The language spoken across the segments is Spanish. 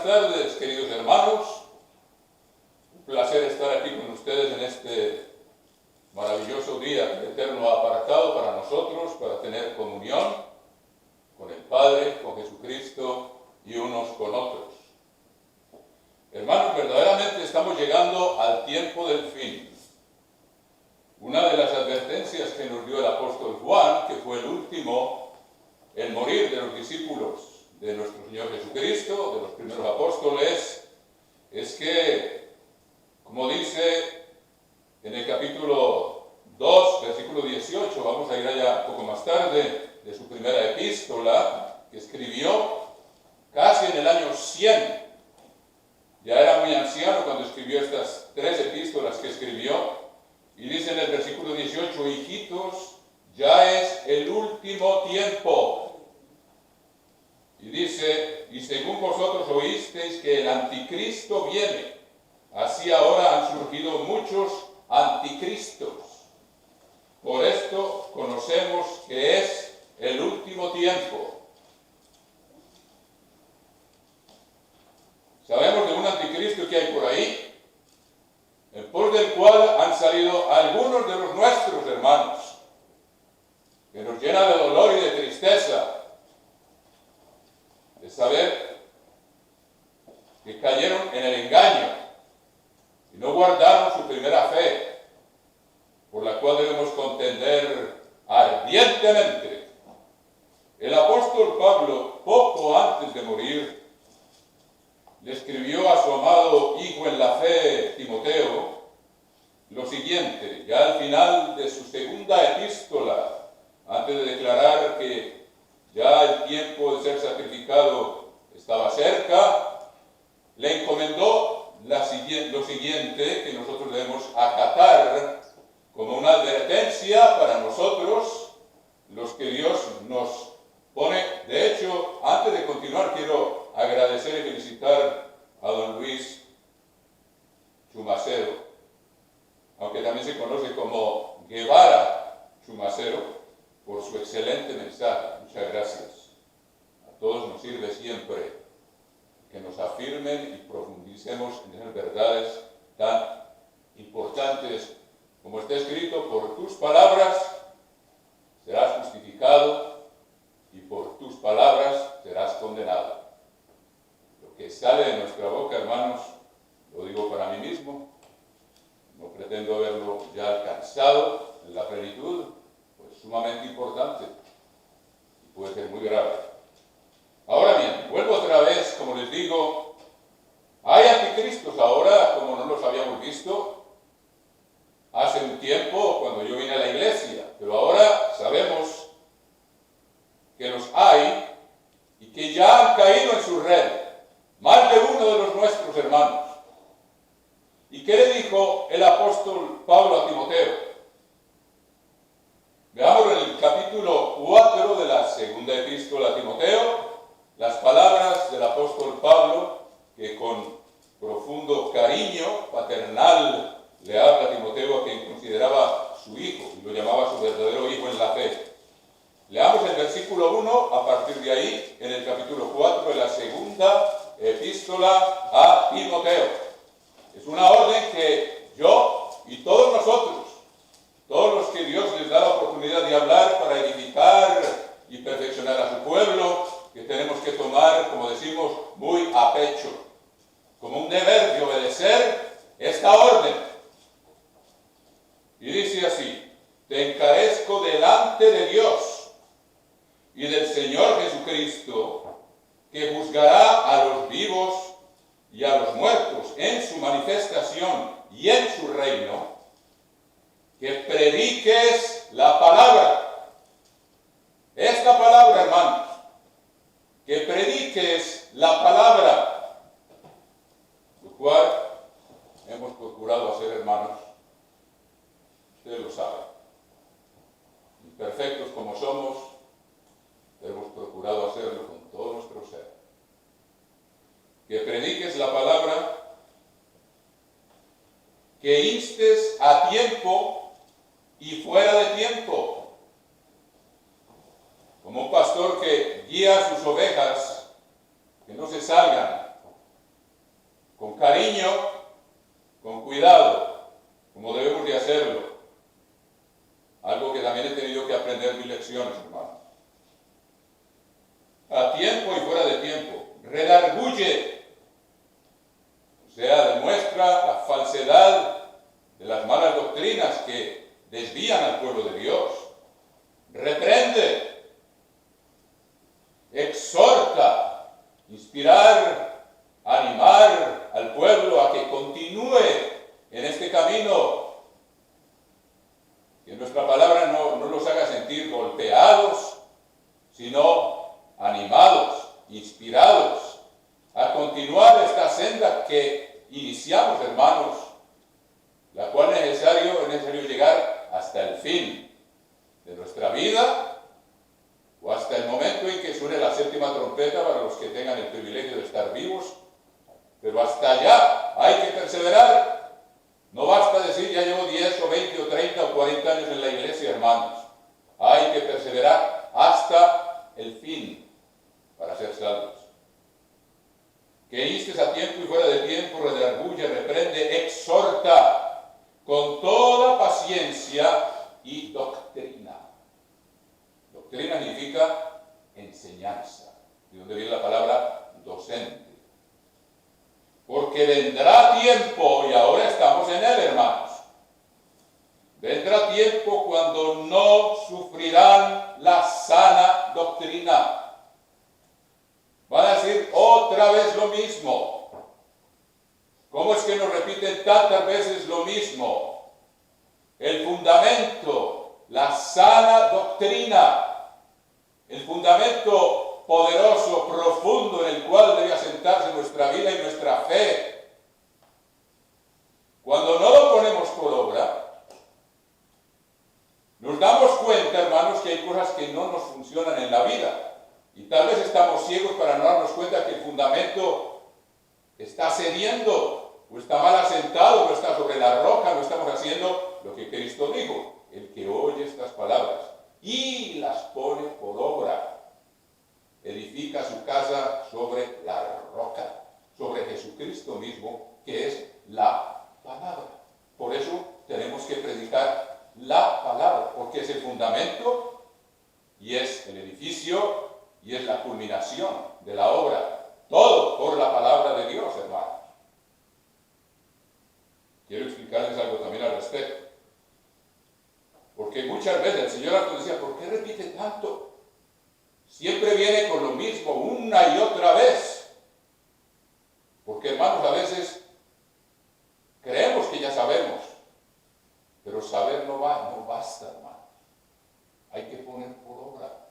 tardes, queridos hermanos. Un placer estar aquí con ustedes en este maravilloso día que el Eterno ha apartado para nosotros, para tener comunión con el Padre, con Jesucristo y unos con otros. Hermanos, verdaderamente estamos llegando al tiempo del fin. Una de las advertencias que nos dio el apóstol Juan, que fue el último en morir de los discípulos de nuestro Señor Jesucristo, de los primeros apóstoles, es que, como dice en el capítulo 2, versículo 18, vamos a ir allá un poco más tarde, de su primera epístola, que escribió casi en el año 100. Ya era muy anciano cuando escribió estas 3 epístolas que escribió, y dice en el versículo 18, hijitos, ya es el último tiempo. Y dice, y según vosotros oísteis que el anticristo viene, así ahora han surgido muchos anticristos. Por esto conocemos que es el último tiempo. Sabemos de un anticristo que hay por ahí, en pos del cual han salido algunos de los nuestros hermanos, que nos llena de dolor y de tristeza de saber que cayeron en el engaño y no guardaron su primera fe, por la cual debemos contender ardientemente. El apóstol Pablo, poco antes de morir, le escribió a su amado hijo en la fe, Timoteo, lo siguiente, ya al final de su segunda epístola, antes de declarar que ya el tiempo de ser sacrificado estaba cerca, le encomendó lo siguiente, que nosotros debemos acatar como una advertencia para nosotros, los que Dios nos pone. De hecho, antes de continuar, quiero agradecer y felicitar a don Luis Chumacero, aunque también se conoce como Guevara Chumacero, por su excelente mensaje. Muchas gracias. A todos nos sirve siempre que nos afirmen y profundicemos en esas verdades tan importantes, como está escrito, por tus palabras serás justificado y por tus palabras serás condenado. Lo que sale de nuestra boca, hermanos, lo digo para mí mismo, no pretendo haberlo ya alcanzado en la plenitud, pues sumamente importante y puede ser muy grave. Ahora bien, vuelvo otra vez, como les digo, hay anticristos ahora, como no los habíamos visto hace un tiempo cuando yo vine a la iglesia, pero ahora sabemos que los hay y que ya han caído en su red, más de uno de los nuestros hermanos. ¿Y qué le dijo el apóstol Pablo a Timoteo? Veamos en el capítulo 4 de la segunda epístola a Timoteo, las palabras del apóstol Pablo, que con profundo cariño paternal le habla a Timoteo, a quien consideraba su hijo, y lo llamaba su verdadero hijo en la fe. Leamos el versículo 1, a partir de ahí, en el capítulo 4 de la segunda epístola a Timoteo. Es una orden que yo y todos nosotros, todos los que Dios les da la oportunidad de hablar para edificar y perfeccionar a su pueblo, que tenemos que tomar, como decimos, muy a pecho, como un deber de obedecer esta orden. Y dice así: te encarezco delante de Dios y del Señor Jesucristo, que juzgará a los vivos y a los muertos en su manifestación y en su reino, que prediques la palabra. Esta palabra, hermanos, que prediques la palabra, lo cual hemos procurado hacer, hermanos, ustedes lo saben, imperfectos como somos, hemos procurado hacerlo con todo nuestro ser. Que prediques la palabra, que instes a tiempo y fuera de tiempo, como un pastor que guía a sus ovejas, que no se salgan con cariño, con cuidado, como debemos de hacerlo. Algo que también he tenido que aprender mis lecciones, hermanos. A tiempo y fuera de tiempo. Redarguye, o sea, demuestra la falsedad de las malas doctrinas que desvían al pueblo de Dios. Reprende, exhorta, inspirar, animar al pueblo a que continúe en este camino. Que nuestra palabra no los haga sentir golpeados, sino animados, inspirados a continuar esta senda que iniciamos, hermanos, la cual es necesario llegar hasta el fin de nuestra vida o hasta el momento en que suene la séptima trompeta para los que tengan el privilegio de estar vivos. Pero hasta allá hay que perseverar. No basta decir ya llevo 10 o 20 o 30 o 40 años en la iglesia, hermanos. Hay que perseverar hasta el fin para ser salvos. Que instes a tiempo y fuera de tiempo, redarguye, reprende, exhorta con toda paciencia y doctrina. Doctrina significa enseñanza, de donde viene la palabra docente. Porque vendrá tiempo, y ahora estamos en él, hermanos. Vendrá tiempo cuando no sufrirán la sana doctrina. Van a decir otra vez lo mismo. ¿Cómo es que nos repiten tantas veces lo mismo? El fundamento, la sana doctrina, el fundamento poderoso, profundo, en el cual debe asentarse nuestra vida y nuestra fe. Cuando no lo ponemos por obra, nos damos cuenta, hermanos, que hay cosas que no nos funcionan en la vida. Y tal vez estamos ciegos para no darnos cuenta que el fundamento está cediendo, o está mal asentado, o está sobre la roca, no estamos haciendo lo que Cristo dijo. El que oye estas palabras y las pone por obra, edifica su casa sobre la roca, sobre Jesucristo mismo, que es la palabra. Por eso tenemos que predicar la palabra, porque es el fundamento y es el edificio y es la culminación de la obra. Todo por la palabra de Dios, hermanos. Quiero explicarles algo también al respecto. Porque muchas veces el Señor nos decía, ¿por qué repite tanto? Siempre viene con lo mismo, una y otra vez. Porque, hermanos, a veces creemos que ya sabemos, pero saber no basta, hermanos. Hay que poner por obra.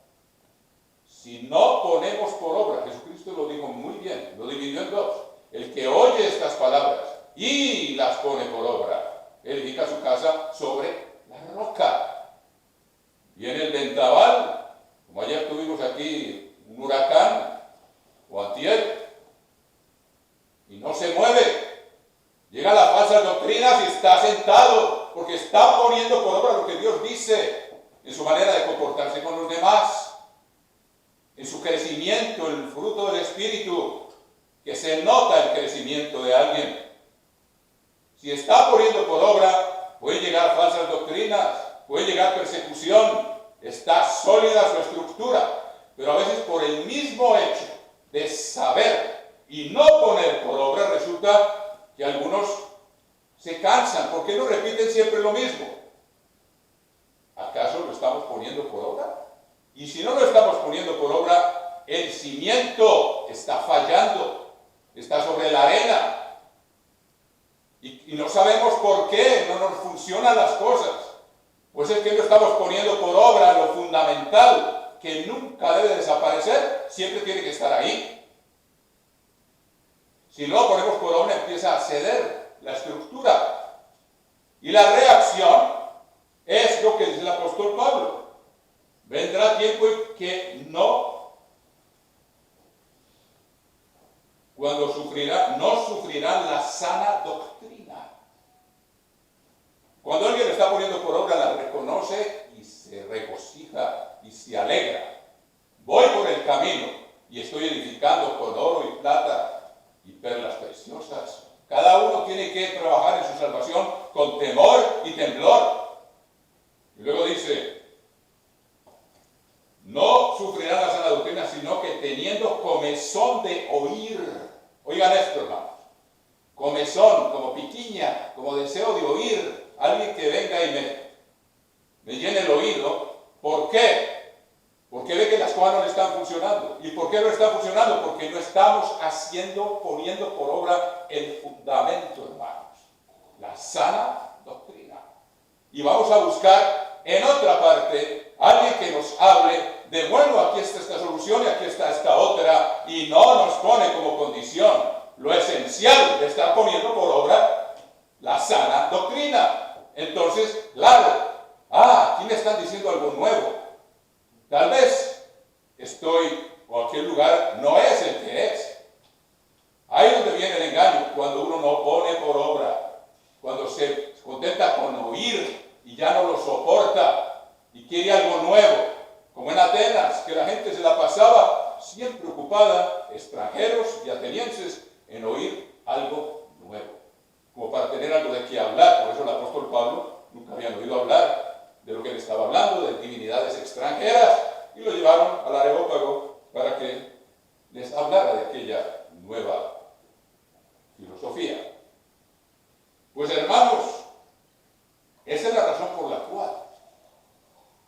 Si no ponemos por obra, Jesucristo lo dijo muy bien, lo dividió en dos. El que oye estas palabras y las pone por obra, edifica su casa sobre la roca. Viene el vendaval, como ayer tuvimos aquí un huracán, o antier, y no se mueve. Llega la falsa doctrina y está sentado, porque está poniendo por obra lo que Dios dice, en su manera de comportarse con los demás, en su crecimiento, en el fruto del Espíritu, que se nota el crecimiento de alguien. Si está poniendo por obra, pueden llegar falsas doctrinas, puede llegar persecución, está sólida su estructura, pero a veces por el mismo hecho de saber y no poner por obra, resulta que algunos se cansan. ¿Por qué no repiten siempre lo mismo? ¿Acaso lo estamos poniendo por obra? Y si no lo estamos poniendo por obra, el cimiento está fallando, está sobre la arena. Y no sabemos por qué no nos funcionan las cosas. Pues es que no estamos poniendo por obra lo fundamental, que nunca debe desaparecer, siempre tiene que estar ahí. Si no lo ponemos por obra, empieza a ceder la estructura. Y la reacción es lo que dice el apóstol Pablo. Vendrá tiempo en que no sufrirán la sana doctrina. Cuando alguien está poniendo por obra, la reconoce y se regocija y se alegra. Voy por el camino y estoy edificando con oro y plata y perlas preciosas teniendo comezón de oír. Oigan esto, hermanos. Comezón, como piquiña, como deseo de oír. Alguien que venga y me llene el oído. ¿Por qué? Porque ve que las cosas no le están funcionando. ¿Y por qué no están funcionando? Porque no estamos poniendo por obra el fundamento, hermanos. La sana doctrina. Y vamos a buscar en otra parte alguien que nos hable de, bueno, aquí está esta solución y aquí está esta otra, y no nos pone como condición lo esencial de estar poniendo por obra la sana doctrina. Entonces, claro, aquí me están diciendo algo nuevo. Tal vez o aquel lugar no es el que es. Ahí es donde viene el engaño, cuando uno no pone por obra, cuando se contenta con oír y ya no lo soporta y quiere algo nuevo, como en Atenas, que la gente se la pasaba siempre ocupada, extranjeros y atenienses, en oír algo nuevo, como para tener algo de qué hablar. Por eso el apóstol Pablo nunca habían oído hablar de lo que él estaba hablando, de divinidades extranjeras, y lo llevaron al Areópago para que les hablara de aquella nueva filosofía. Pues hermanos, esa es la razón por la cual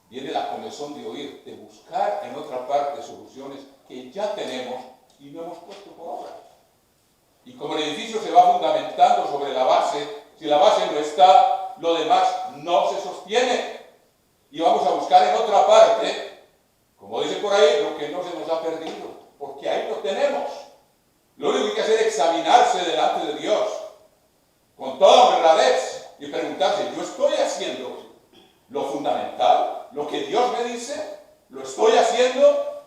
viene la comezón de oír, de buscar en otra parte soluciones que ya tenemos y no hemos puesto por obra. Y como el edificio se va fundamentando sobre la base, si la base no está, lo demás no se sostiene. Y vamos a buscar en otra parte, como dice por ahí, lo que no se nos ha perdido, porque ahí lo tenemos. Lo único que hay que hacer es examinarse delante de Dios, con toda honradez, y preguntarse, ¿yo estoy haciendo lo fundamental? ¿Lo que Dios me dice? ¿Lo estoy haciendo?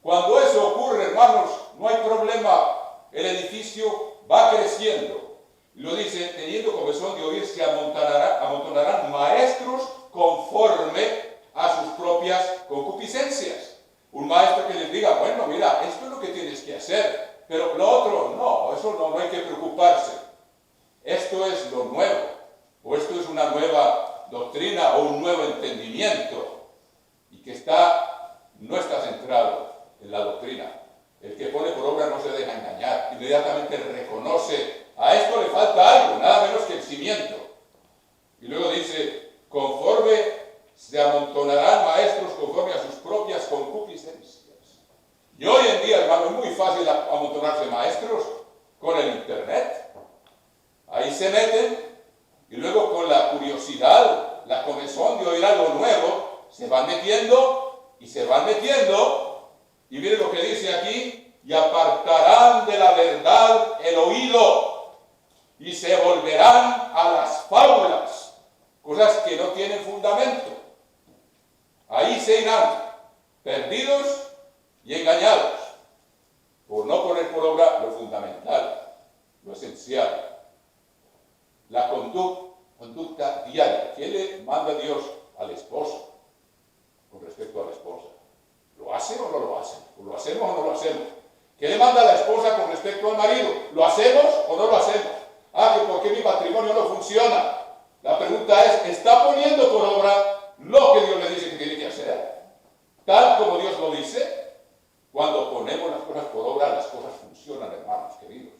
Cuando eso ocurre, hermanos, no hay problema. El edificio va creciendo. Y lo dice, teniendo comezón de oír, se amontonarán maestros conforme a sus propias concupiscencias. Un maestro que les diga, bueno, mira, esto es lo que tienes que hacer, pero lo otro, no, eso no hay que preocuparse. Esto es lo nuevo, o esto es una nueva doctrina o un nuevo entendimiento, y que no está centrado en la doctrina. El que pone por obra no se deja engañar, inmediatamente reconoce, a esto le falta algo, nada menos que el cimiento. Y luego dice, conforme se amontonarán maestros conforme a sus propias concupiscencias. Y hoy en día, hermano, es muy fácil amontonarse maestros con el internet. Ahí se meten y luego con la curiosidad, la comezón de oír algo nuevo, se van metiendo y se van metiendo. Y miren lo que dice aquí, y apartarán de la verdad el oído y se volverán a las fábulas, cosas que no tienen fundamento. Ahí se irán, perdidos y engañados, por no poner por obra lo fundamental, lo esencial, la conducta diaria. ¿Qué le manda Dios al esposo con respecto a la esposa? ¿Lo hace o no lo hace? ¿O lo hacemos o no lo hacemos? ¿Qué le manda a la esposa con respecto al marido? ¿Lo hacemos o no lo hacemos? Que ¿por qué mi matrimonio no funciona? La pregunta es, ¿está poniendo por obra lo que Dios le dice que tiene que hacer? Tal como Dios lo dice. Cuando ponemos las cosas por obra, las cosas funcionan, hermanos queridos.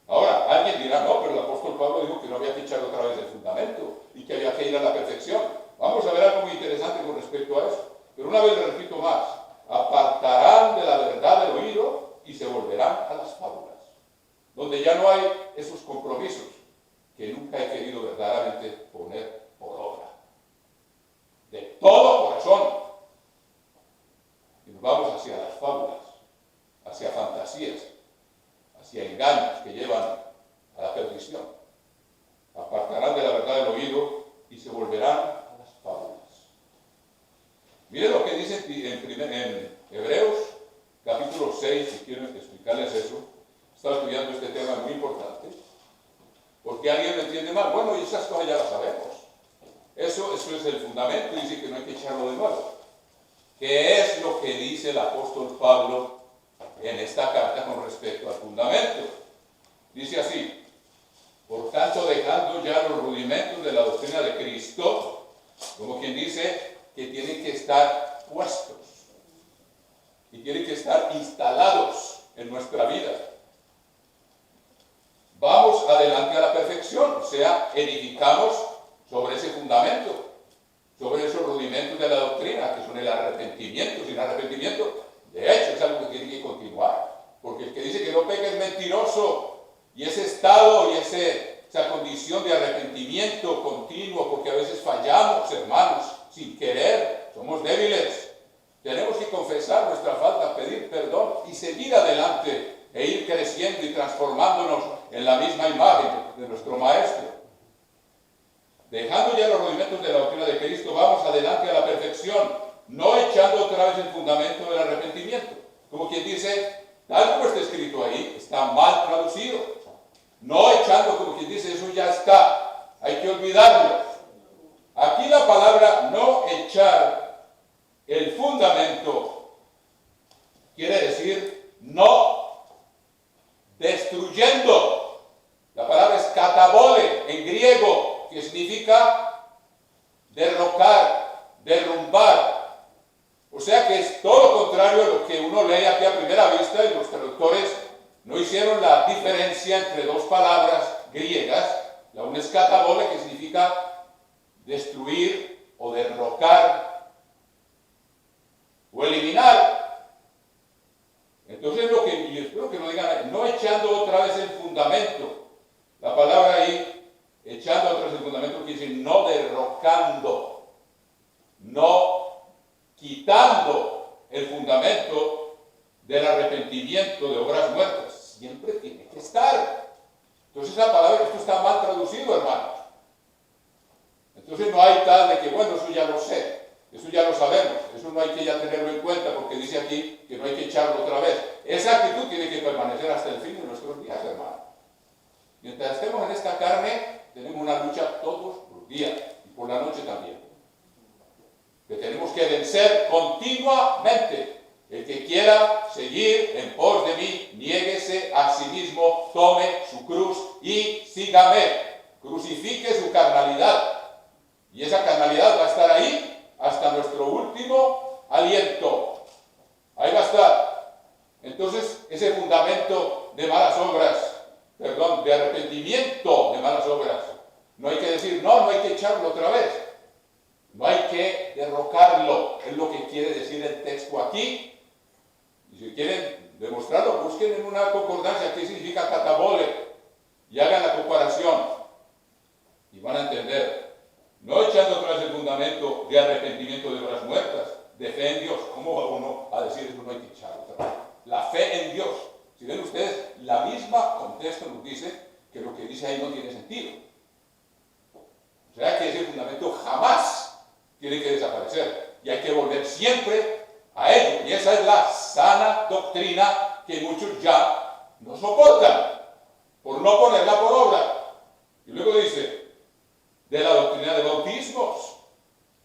Ahora, alguien dirá, no, pero el apóstol Pablo dijo que no había que echar otra vez el fundamento y que había que ir a la perfección. Vamos a ver algo muy interesante con respecto a eso. Pero una vez le repito más, apartarán de la verdad del oído y se volverán a las fábulas, donde ya no hay esos compromisos que nunca he querido verdaderamente poner por obra. De todo corazón. Y nos vamos hacia las fábulas, hacia fantasías, hacia engaños que llevan a la perdición. Apartarán de la verdad del oído y se volverán a las fábulas. Mire lo que dice en Hebreos, capítulo 6, si quieren explicarles eso. Estaba estudiando este tema muy importante, porque alguien lo entiende mal. Bueno, y esas cosas ya las sabemos. Eso es el fundamento, y dice que no hay que echarlo de nuevo. ¿Qué es lo que dice el apóstol Pablo en esta carta con respecto al fundamento? Dice así, por tanto, dejando ya los rudimentos de la doctrina de Cristo, como quien dice que tienen que estar puestos. y tienen que estar instalados en nuestra vida. Vamos adelante a la perfección, o sea, edificamos sobre ese fundamento, sobre esos rudimentos de la doctrina, que son el arrepentimiento. Sin arrepentimiento, de hecho, es algo que tiene que continuar, porque el que dice que no peca es mentiroso, y ese estado y esa condición de arrepentimiento continuo, porque a veces fallamos, hermanos, sin querer, somos débiles. Tenemos que confesar nuestra falta, pedir perdón y seguir adelante e ir creciendo y transformándonos en la misma imagen de nuestro Maestro. Dejando ya los rudimentos de la doctrina de Cristo, vamos adelante a la perfección, no echando otra vez el fundamento del arrepentimiento. Como quien dice, tal como está escrito ahí, está mal traducido. No echando, como quien dice, eso ya está, hay que olvidarlo. Aquí la palabra no echar el fundamento quiere decir no destruyendo. La palabra es katabole en griego, que significa derrocar, derrumbar. O sea que es todo lo contrario a lo que uno lee aquí a primera vista, y los traductores no hicieron la diferencia entre dos palabras griegas. La una es katabole, que significa destruir o derrocar o eliminar. Entonces lo que, y espero que no digan, no echando otra vez el fundamento. La palabra ahí, echando otra vez el fundamento, quiere decir no derrocando, no quitando el fundamento del arrepentimiento de obras muertas. Siempre tiene que estar. Entonces la palabra, esto está mal traducido, hermanos. Entonces no hay tal de que, bueno, eso ya lo sé, eso ya lo sabemos, eso no hay que ya tenerlo en cuenta, porque dice aquí que no hay que echarlo otra vez. Esa actitud tiene que permanecer hasta el fin de nuestros días, hermanos. Mientras estemos en esta carne, tenemos una lucha todos los días, y por la noche también, que tenemos que vencer continuamente. El que quiera seguir en pos de mí, niéguese a sí mismo, tome su cruz y sígame. Crucifique su carnalidad. Y esa carnalidad va a estar ahí hasta nuestro último aliento. Ahí va a estar. Entonces, ese fundamento de malas obras, perdón, de arrepentimiento de malas obras, no hay que decir, no hay que echarlo otra vez. No hay que derrocarlo. Es lo que quiere decir el texto aquí. Y si quieren demostrarlo, busquen en una concordancia qué significa katabole y hagan la comparación y van a entender. No echando otra vez el fundamento de arrepentimiento de obras muertas, de fe en Dios. ¿Cómo va uno a decir eso? No hay que echarlo otra vez. La fe en Dios. Si ven ustedes, la misma contexto nos dice que lo que dice ahí no tiene sentido. O sea que ese fundamento jamás tiene que desaparecer y hay que volver siempre a ello. Y esa es la sana doctrina que muchos ya no soportan por no ponerla por obra. Y luego dice, de la doctrina de bautismos,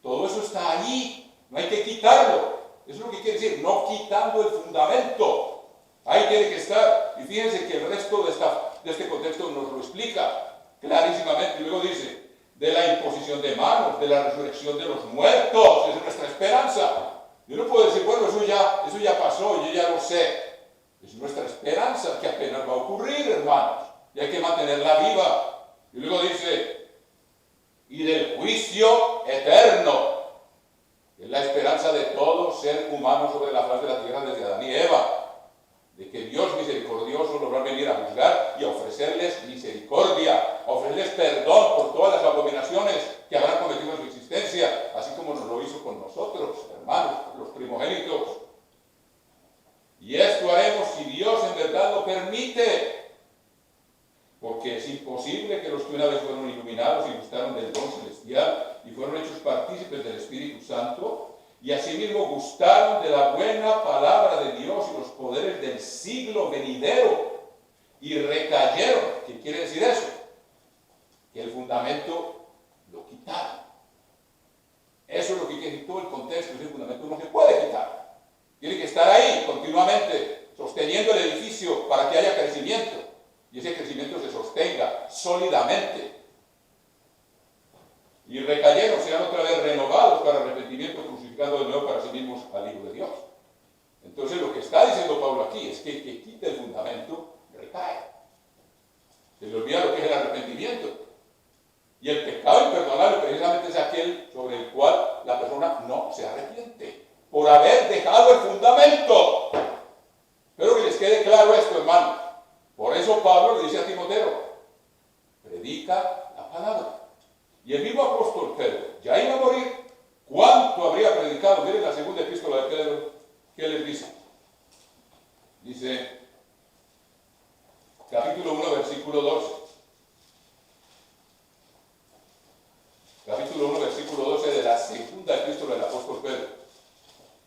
todo eso está allí, no hay que quitarlo. Eso es lo que quiere decir, no quitando el fundamento. Ahí tiene que estar. Y fíjense que el resto de este contexto nos lo explica clarísimamente. Y luego dice, de la imposición de manos, de la resurrección de los muertos, esa es nuestra esperanza. Yo no puedo decir, bueno, eso ya pasó, yo ya lo sé. Es nuestra esperanza que apenas va a ocurrir, hermanos. Y hay que mantenerla viva. Y luego dice, y del juicio eterno, que es la esperanza de todo ser humano sobre la faz de la tierra desde Adán y Eva. De que Dios misericordioso los va a venir a juzgar y a ofrecerles misericordia, a ofrecerles perdón por todas las abominaciones que habrán cometido en su existencia, así como nos lo hizo con nosotros, hermanos, los primogénitos. Y esto haremos si Dios en verdad lo permite, porque es imposible que los que una vez fueron iluminados y gustaron del don celestial y fueron hechos partícipes del Espíritu Santo, y asimismo gustaron de la buena palabra de Dios y los poderes del siglo venidero, y recayeron. ¿Qué quiere decir eso? Que el fundamento lo quitaron. Eso es lo que quiere decir todo el contexto. Ese fundamento no se puede quitar. Tiene que estar ahí continuamente, sosteniendo el edificio para que haya crecimiento, y ese crecimiento se sostenga sólidamente. Y recayeron, sean otra vez renovados para arrepentimiento, crucificando de nuevo para sí mismos al Hijo de Dios. Entonces lo que está diciendo Pablo aquí es que el que quita el fundamento recae. Se le olvida lo que es el arrepentimiento. Y el pecado imperdonable precisamente es aquel sobre el cual la persona no se arrepiente, por haber dejado el fundamento. Espero que les quede claro esto, hermanos. Por eso Pablo le dice a Timoteo, predica la palabra. Y el mismo apóstol Pedro ya iba a morir. ¿Cuánto habría predicado? Miren la segunda epístola de Pedro, ¿qué les dice? Dice, capítulo 1, versículo 12. Capítulo 1, versículo 12 de la segunda epístola del apóstol Pedro.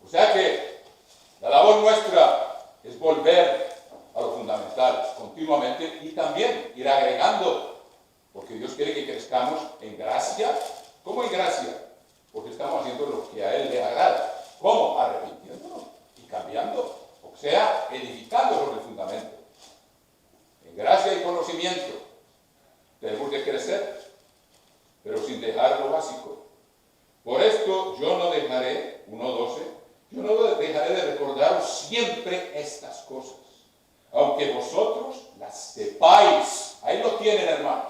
O sea que la labor nuestra es volver a lo fundamental continuamente y también ir agregando, porque Dios quiere que crezcamos en gracia. ¿Cómo en gracia? Porque estamos haciendo lo que a Él le agrada. ¿Cómo? Arrepintiéndonos y cambiando, o sea, edificando sobre el fundamento. En gracia y conocimiento tenemos que crecer, pero sin dejar lo básico. Por esto yo no dejaré, 1:12, yo no dejaré de recordaros siempre estas cosas, aunque vosotros las sepáis. Ahí lo tienen, hermanos.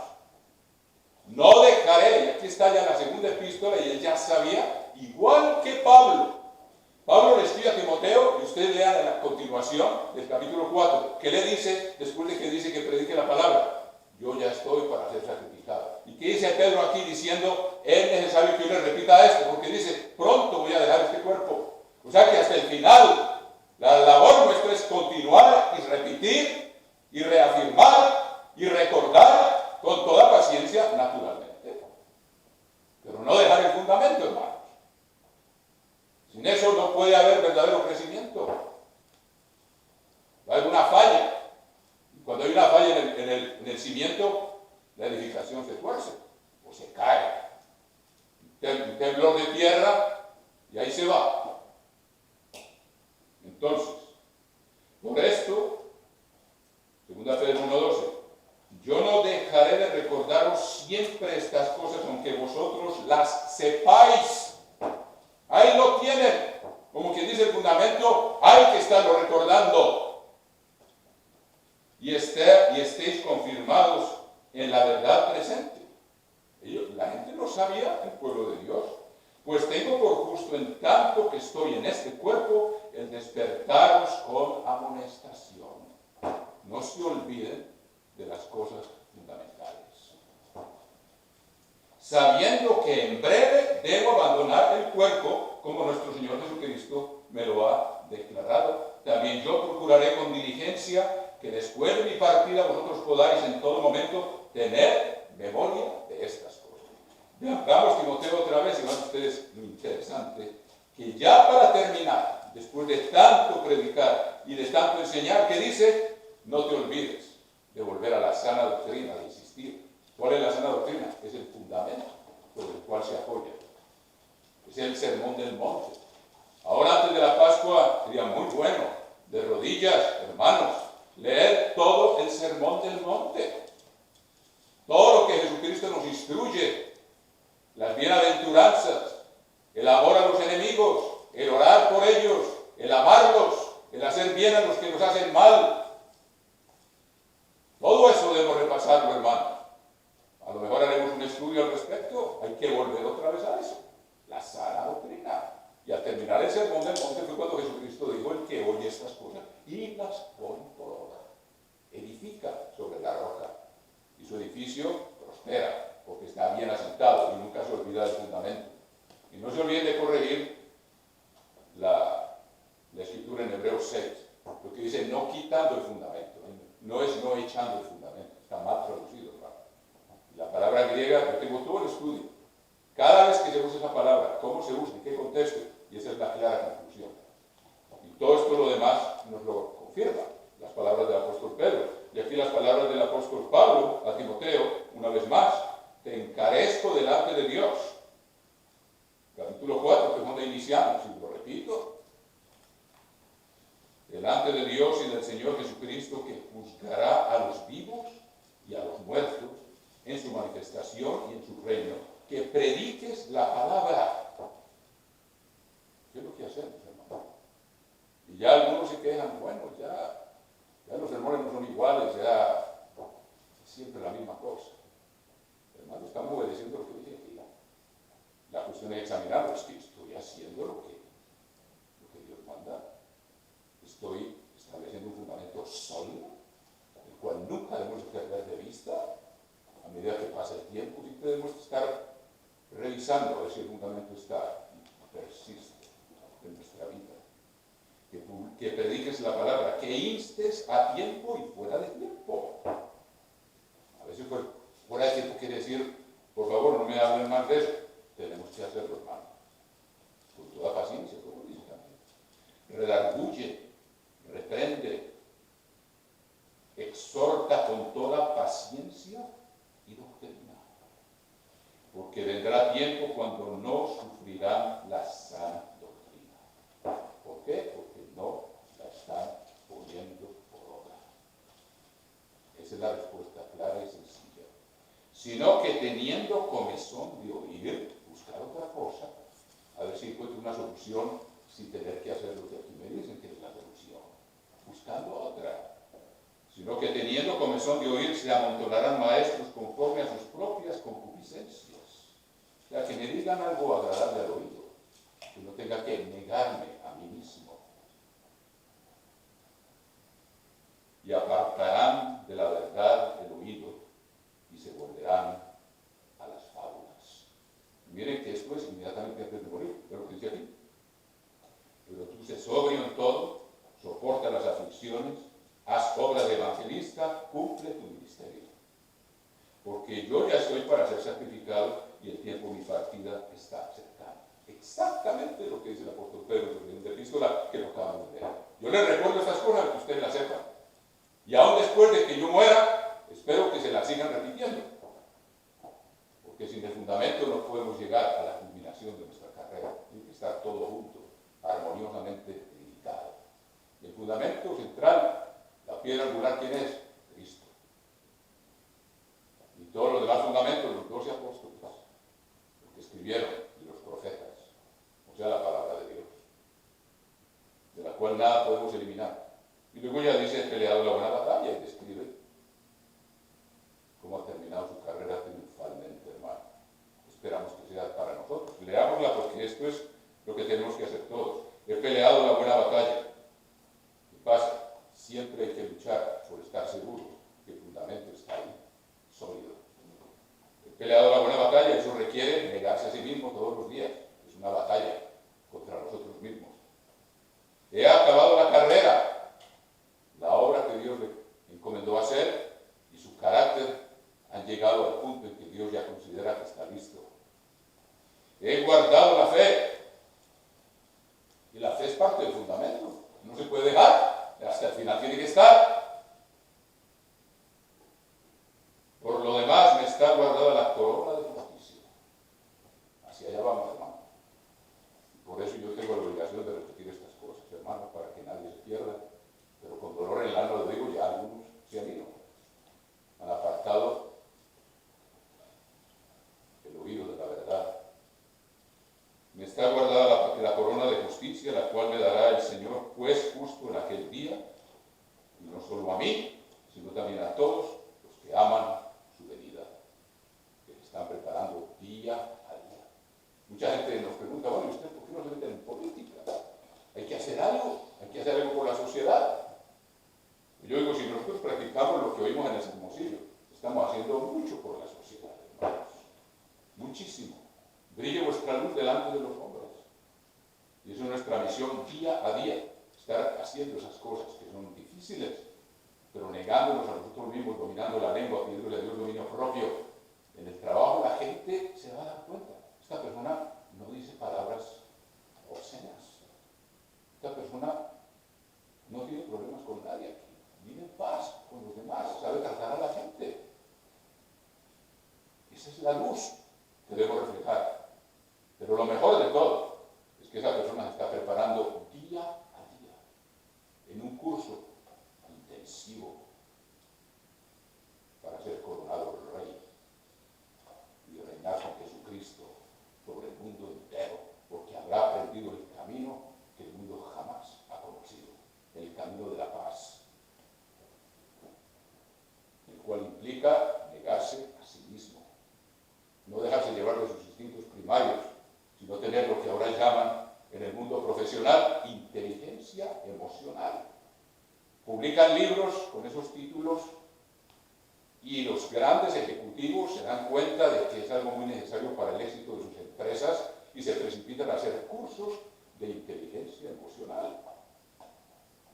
No dejaré, y aquí está ya la segunda epístola, y él ya sabía, igual que Pablo. Pablo le escribe a Timoteo, y ustedes lean en la continuación del capítulo 4, ¿qué le dice después de que dice que predique la palabra? Yo ya estoy para ser sacrificado. ¿Y qué dice Pedro aquí diciendo, es necesario que yo le repita esto? Porque dice, pronto voy a dejar este cuerpo. O sea que hasta el final, la labor nuestra es continuar y repetir, y reafirmar, y recordar con toda paciencia, naturalmente. Pero no dejar el fundamento, hermanos. Sin eso no puede haber verdadero crecimiento. Va a haber una falla. Y cuando hay una falla en el cimiento, la edificación se tuerce o se cae. Un temblor de tierra y ahí se va. Entonces, por esto, 2 Pedro 1:12, yo no dejaré de recordaros siempre estas cosas, aunque vosotros las sepáis. Ahí lo tienen. Como quien dice el fundamento, hay que estarlo recordando. Y estéis confirmados en la verdad presente. La gente no sabía, el pueblo de Dios. Pues tengo por justo, en tanto que estoy en este cuerpo, el despertaros con amonestación. No se olviden de las cosas fundamentales. Sabiendo que en breve debo abandonar el cuerpo, como nuestro Señor Jesucristo me lo ha declarado. También yo procuraré con diligencia que después de mi partida vosotros podáis en todo momento tener memoria de estas cosas. Veamos Timoteo otra vez y vean ustedes lo interesante, que ya para terminar, después de tanto predicar y de tanto enseñar, que dice, no te olvides de volver a la sana doctrina, de insistir. ¿Cuál es la sana doctrina? Es el fundamento sobre el cual se apoya. Es el sermón del monte. Ahora antes de la Pascua sería muy bueno, de rodillas, hermanos, leer todo el sermón del monte. Todo lo que Jesucristo nos instruye. Las bienaventuranzas, el amor a los enemigos, el orar por ellos, el amarlos, el hacer bien a los que nos hacen mal. Todo eso debemos repasarlo, hermanos. A lo mejor haremos un estudio al respecto. Hay que volver otra vez a eso. La sana doctrina. Y al terminar el sermón del monte fue cuando Jesucristo dijo, el que oye estas cosas y las pone por obra, edifica sobre la roca. Y su edificio prospera, porque está bien asentado y nunca se olvida del fundamento. Y no se olviden de corregir la escritura en Hebreos 6, lo que dice no quitando el fundamento, no es no echando el fundamento, está mal traducido, hermano. La palabra griega, yo tengo todo el estudio. Cada vez que se usa esa palabra, cómo se usa, en qué contexto, y esa es la clara conclusión. Y todo esto lo demás nos lo confirma, las palabras del apóstol Pedro. Y aquí las palabras del apóstol Pablo a Timoteo, una vez más, te encarezco delante de Dios. Capítulo 4, que es donde iniciamos, y lo repito. Delante de Dios y del Señor Jesucristo, que juzgará a los vivos y a los muertos en su manifestación y en su reino, que prediques la palabra. ¿Qué es lo que hacemos, hermano? Y ya algunos se quejan, bueno, ya los sermones no son iguales, ya es siempre la misma cosa. Hermano, estamos obedeciendo lo que dije aquí. La cuestión es examinarlo, es que estoy haciendo lo que Dios manda. Estoy estableciendo un fundamento sólido, el cual nunca debemos perder de vista a medida que pasa el tiempo. Siempre debemos estar revisando a ver si el fundamento está y persiste en nuestra vida. Que prediques la palabra, que instes a tiempo y fuera de tiempo. A veces fuera de tiempo quiere decir, por favor, no me hablen más de eso. Tenemos que hacerlo, hermano, con toda paciencia, como dice también. Redarguye, reprende, exhorta con toda paciencia y doctrina. Porque vendrá tiempo cuando no sufrirán la sana doctrina. ¿Por qué? Porque no la están poniendo por obra. Esa es la respuesta clara y sencilla. Sino que teniendo comezón de oír, buscar otra cosa, a ver si encuentro una solución sin tener que hacer lo que aquí me dicen que es la solución. Buscando otra. Sino que teniendo comezón de oír, se amontonarán maestros conforme a sus propias concupiscencias. O sea, que me digan algo agradable al oído, que no tenga que negarme a mí mismo. Y apartarán de la verdad el oído y se volverán a las fábulas. Y miren que esto es inmediatamente antes de morir, ¿ve lo que dice aquí? Pero tú sé sobrio en todo, soporta las aflicciones, haz obra de evangelista, cumple tu ministerio. Porque yo ya estoy para ser sacrificado y el tiempo de mi partida está cercano. Exactamente lo que dice el apóstol Pedro en la epístola que lo acabamos de leer. Yo les recuerdo estas cosas para que ustedes las sepan. Y aún después de que yo muera, espero que se las sigan repitiendo. Porque sin el fundamento no podemos llegar a la culminación de nuestra carrera. Tiene que estar todo junto, armoniosamente dedicado. Y el fundamento central, la piedra angular, ¿quién es? Cristo. Y todos los demás fundamentos, los 12 apóstoles, los que escribieron, y los profetas, o sea, la palabra de Dios, de la cual nada podemos eliminar. Y luego ya dice, he peleado la buena batalla, y describe cómo ha terminado su carrera triunfalmente, hermano. Esperamos que sea para nosotros. Leámosla porque esto es lo que tenemos que hacer todos. He peleado la buena batalla. ¿Qué pasa? Siempre hay que luchar por estar seguro que el fundamento está ahí, sólido. He peleado la buena batalla, eso requiere negarse a sí mismo todos los días. Es una batalla contra nosotros mismos. He acabado la carrera, la obra que Dios le encomendó hacer y su carácter han llegado al punto en que Dios ya considera que está listo. He guardado la fe. Y la fe es parte del fundamento. No se puede dejar. Hasta el final tiene que estar. Por lo demás, me está guardada la corona de justicia. Hacia allá vamos, hermano. Y por eso yo tengo la obligación de repetir estas cosas, hermano, para que nadie se pierda. Pero con dolor en el alma lo digo, ya algunos se han ido. Han apartado el oído de la verdad. Me está guardada la corona de justicia, la cual me dará el Señor, juez justo en aquel día, y no solo a mí, sino también a todos los que aman su venida, que se están preparando día a día. Mucha gente nos pregunta, bueno, ¿y usted por qué no se mete en política? Hay que hacer algo por la sociedad. Y yo digo, si nosotros practicamos lo que oímos en el sermoncillo, estamos haciendo mucho por la sociedad, hermanos. Muchísimo. Brille vuestra luz delante de los hombres. Y eso es nuestra misión día a día, estar haciendo esas cosas que son difíciles, pero negándonos a nosotros mismos, dominando la lengua, pidiéndole a Dios dominio propio. En el trabajo la gente se va a dar cuenta. Esta persona no dice palabras obscenas. Esta persona no tiene problemas con nadie aquí. Vive en paz con los demás, sabe tratar a la gente. Esa es la luz que debemos reflejar. Pero lo mejor de todo es que esa persona se está preparando día a día en un curso intensivo para ser coronado rey y reinar con Jesucristo sobre el mundo entero, porque habrá aprendido el camino que el mundo jamás ha conocido. publican libros con esos títulos y los grandes ejecutivos se dan cuenta de que es algo muy necesario para el éxito de sus empresas y se precipitan a hacer cursos de inteligencia emocional.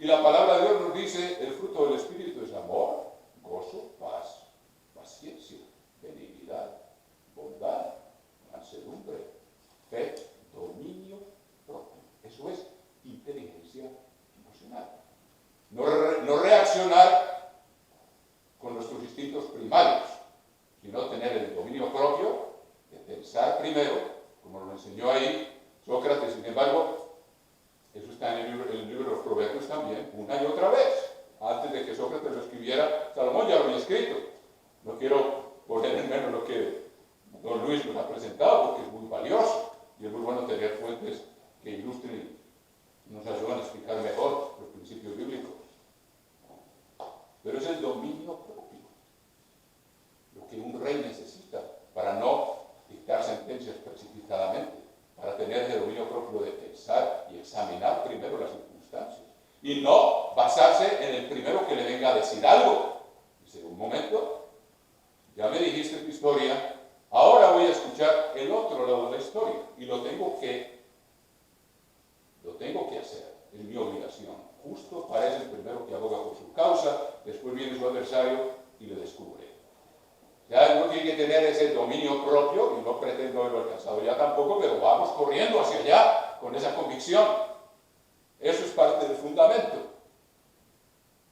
Y la palabra de Dios nos dice, el fruto del Espíritu es amor, gozo, paz, paciencia, benignidad, bondad, mansedumbre, fe, dominio propio. Eso es inteligencia emocional. No reaccionar con nuestros instintos primarios, sino tener el dominio propio de pensar primero, como lo enseñó ahí Sócrates. Sin embargo, eso está en el libro de los Proverbios también, una y otra vez. Antes de que Sócrates lo escribiera, Salomón ya lo había escrito. No quiero poner en menos lo que don Luis nos ha presentado, porque es muy valioso y es muy bueno tener fuentes que ilustren y nos ayudan a explicar mejor los principios bíblicos. Pero es el dominio propio lo que un rey necesita para no dictar sentencias precipitadamente, para tener el dominio propio de pensar y examinar primero las circunstancias y no basarse en el primero que le venga a decir algo. Dice, un momento, ya me dijiste tu historia, ahora voy a escuchar el otro lado de la historia y lo tengo que hacer, es mi obligación. Justo parece el primero que aboga por su causa, después viene su adversario y le descubre. Ya uno tiene que tener ese dominio propio, y no pretendo haberlo alcanzado ya tampoco, pero vamos corriendo hacia allá con esa convicción. Eso es parte del fundamento.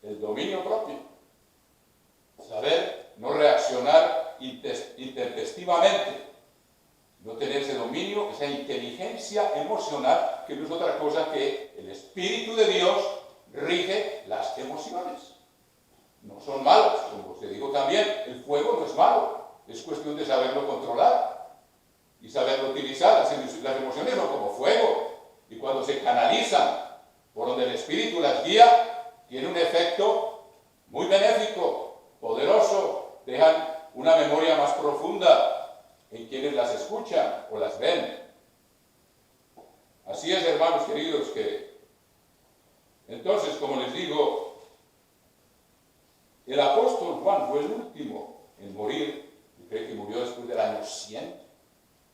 El dominio propio. Saber no reaccionar intempestivamente. No tener ese dominio, esa inteligencia emocional, que no es otra cosa que el Espíritu de Dios rige las emociones. No son malas, como se dijo también, el fuego no es malo, es cuestión de saberlo controlar y saberlo utilizar. Las emociones son como fuego, y cuando se canalizan por donde el Espíritu las guía, tiene un efecto muy benéfico, poderoso, dejan una memoria más profunda en quienes las escuchan o las ven. Así es, hermanos queridos, que entonces, como les digo, el apóstol Juan fue el último en morir, y creo que murió después del año 100,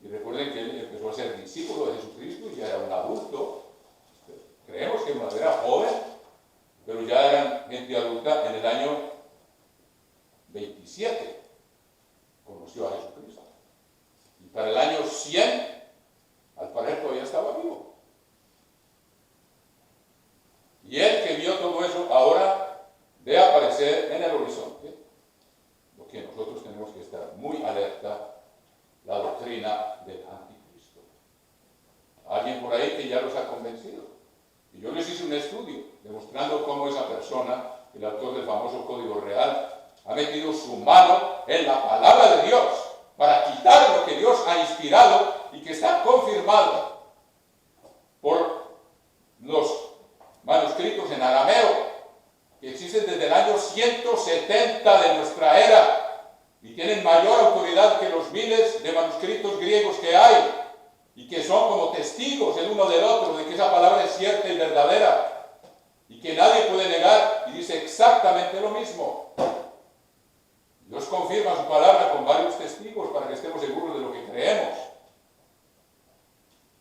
y recuerden que él empezó a ser discípulo de Jesucristo y ya era un adulto. Creemos que era joven, pero ya eran gente adulta. En el año 27 conoció a Jesucristo. Y para el año 100, al parecer todavía estaba vivo. Y él que vio todo eso, ahora ve aparecer en el horizonte, lo que nosotros tenemos que estar muy alerta, la doctrina del anticristo. Alguien por ahí que ya los ha convencido. Y yo les hice un estudio demostrando cómo esa persona, el autor del famoso Código Real, ha metido su mano en la palabra de Dios para quitar lo que Dios ha inspirado y que está confirmado por los manuscritos en arameo que existen desde el año 170 de nuestra era y tienen mayor autoridad que los miles de manuscritos griegos que hay y que son como testigos el uno del otro de que esa palabra es cierta y verdadera y que nadie puede negar, y dice exactamente lo mismo. Dios confirma su palabra con varios testigos para que estemos seguros de lo que creemos.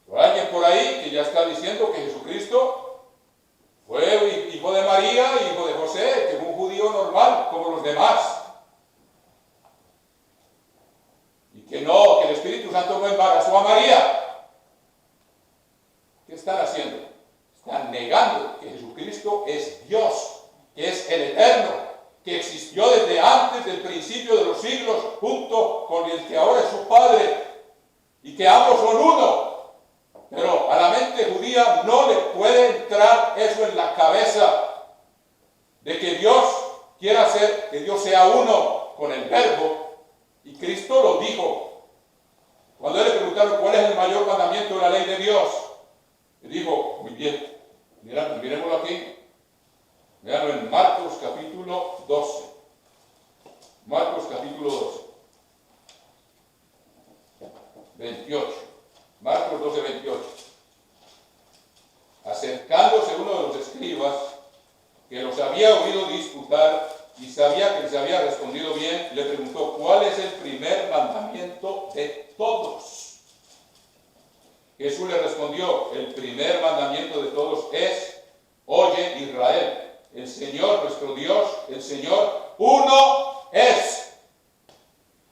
Pero hay alguien por ahí que ya está diciendo que Jesucristo fue hijo de María, hijo de José, que fue un judío normal como los demás. Y que no, que el Espíritu Santo no embarazó a María. ¿Qué están haciendo? Están negando que Jesucristo es Dios, que es el Eterno, que existió desde antes del principio de los siglos, junto con el que ahora es su Padre, y que ambos son uno. Pero a la mente judía no le puede entrar eso en la cabeza, de que Dios quiera hacer que Dios sea uno con el Verbo, y Cristo lo dijo. Cuando le preguntaron cuál es el mayor mandamiento de la ley de Dios, le dijo, muy bien, miremoslo aquí, véanlo en Marcos capítulo 12. Marcos capítulo 12. 28. Marcos 12, 28. Acercándose uno de los escribas, que los había oído querido disputar y sabía que les había respondido bien, le preguntó, ¿cuál es el primer mandamiento de todos? Jesús le respondió, el primer mandamiento de todos es, oye Israel, el Señor nuestro Dios, el Señor uno es.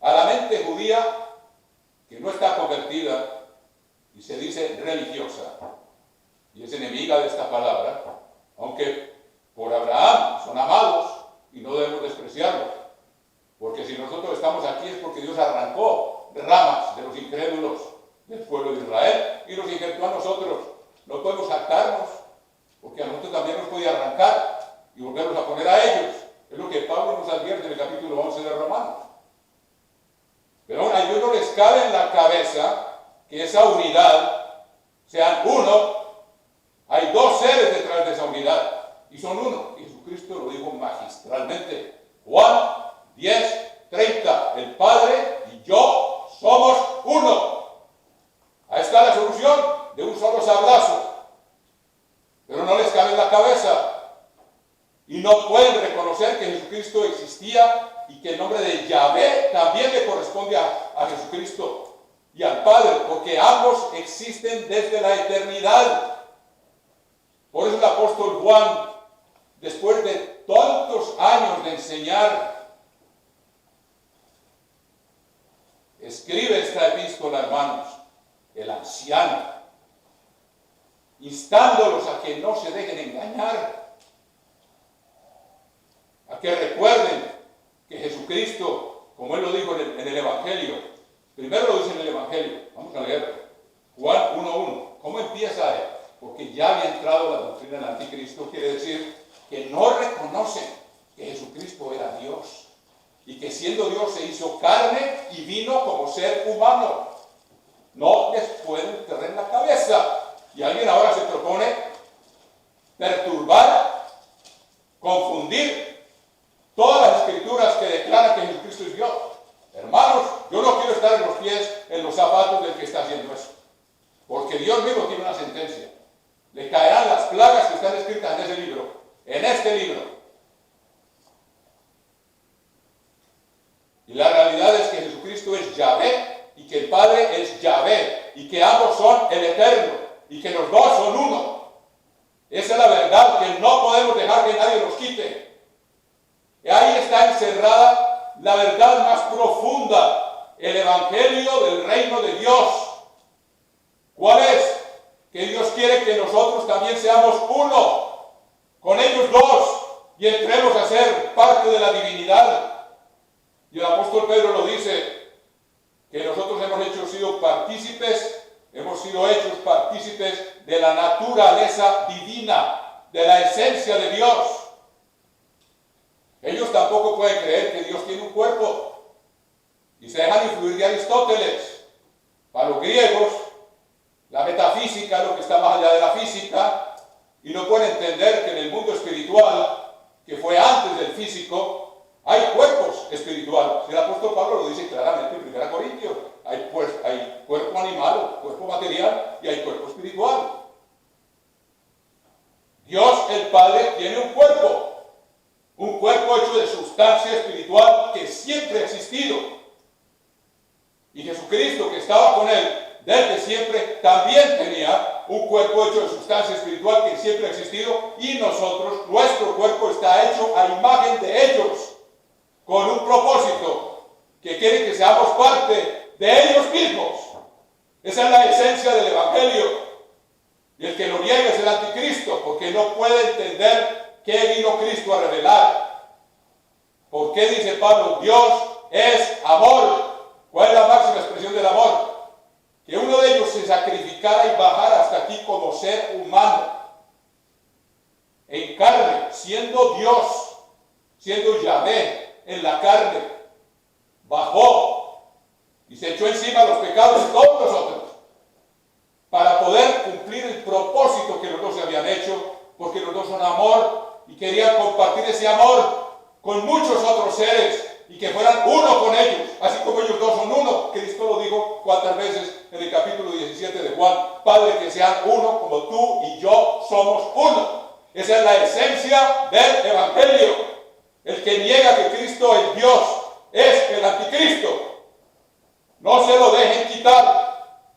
A la mente judía que no está convertida y se dice religiosa y es enemiga de esta palabra, aunque por Abraham son amados y no debemos despreciarlos, porque si nosotros estamos aquí es porque Dios arrancó ramas de los incrédulos del pueblo de Israel y los injertó a nosotros. No podemos jactarnos, porque a nosotros también nos puede arrancar y volverlos a poner a ellos. Es lo que Pablo nos advierte en el capítulo 11 de Romanos. Pero aún a ellos no les cabe en la cabeza que esa unidad sean uno. Hay dos seres detrás de esa unidad y son uno. Jesucristo lo dijo magistralmente. Juan 10:30. El Padre y yo somos uno. Ahí está la solución de un solo sablazo. Pero no les cabe en la cabeza. Y no pueden reconocer que Jesucristo existía y que el nombre de Yahvé también le corresponde a Jesucristo y al Padre, porque ambos existen desde la eternidad. Por eso el apóstol Juan, después de tantos años de enseñar, escribe esta epístola, hermanos, el anciano, instándolos a que no se dejen engañar, a que recuerden que Jesucristo, como él lo dijo en el Evangelio, primero lo dice en el Evangelio, vamos a leerlo, Juan 1:1, ¿cómo empieza él? Porque ya había entrado la doctrina del anticristo, quiere decir que no reconocen que Jesucristo era Dios y que siendo Dios se hizo carne y vino como ser humano. No les puede entrar en la cabeza. Y alguien ahora se propone perturbar, confundir todas las escrituras que declaran que Jesucristo es Dios. Hermanos, yo no quiero estar en los pies, en los zapatos del que está haciendo eso. Porque Dios mismo tiene una sentencia. Le caerán las plagas que están escritas en ese libro, en este libro. Y la realidad es que Jesucristo es Yahvé y que el Padre es Yahvé y que ambos son el Eterno y que los dos son uno. Esa es la verdad que no podemos dejar que nadie nos quite. Y ahí está encerrada la verdad más profunda, el Evangelio del reino de Dios. ¿Cuál es? Que Dios quiere que nosotros también seamos uno con ellos dos y entremos a ser parte de la divinidad. Y el apóstol Pedro lo dice, que nosotros hemos sido hechos partícipes de la naturaleza divina, de la esencia de Dios. Ellos tampoco pueden creer que Dios tiene un cuerpo y se dejan influir de Aristóteles. Para los griegos, la metafísica es lo que está más allá de la física y no pueden entender que en el mundo espiritual, que fue antes del físico, hay cuerpos espirituales. El apóstol Pablo lo dice claramente en 1 Corintios. Hay cuerpo animal, cuerpo material y hay cuerpo espiritual. Dios el Padre tiene un cuerpo hecho de sustancia espiritual que siempre ha existido. Y Jesucristo, que estaba con él desde siempre, también tenía un cuerpo hecho de sustancia espiritual que siempre ha existido, y nosotros, nuestro cuerpo está hecho a imagen de ellos, con un propósito, que quiere que seamos parte de ellos mismos. Esa es la esencia del Evangelio. Y el que lo niega es el anticristo, porque no puede entender qué vino Cristo a revelar. ¿Por qué dice Pablo? Dios es amor. ¿Cuál es la máxima expresión del amor? Que uno de ellos se sacrificara y bajara hasta aquí como ser humano, en carne, siendo Dios, siendo Yahvé, en la carne, bajó y se echó encima los pecados de todos nosotros para poder cumplir el propósito que los dos se habían hecho, porque los dos son amor y querían compartir ese amor con muchos otros seres y que fueran uno con ellos, así como ellos dos son uno. Cristo lo dijo cuántas veces en el capítulo 17 de Juan: Padre, que sean uno como tú y yo somos uno. Esa es la esencia del Evangelio. que niega que Cristo es Dios es el anticristo. No se lo dejen quitar.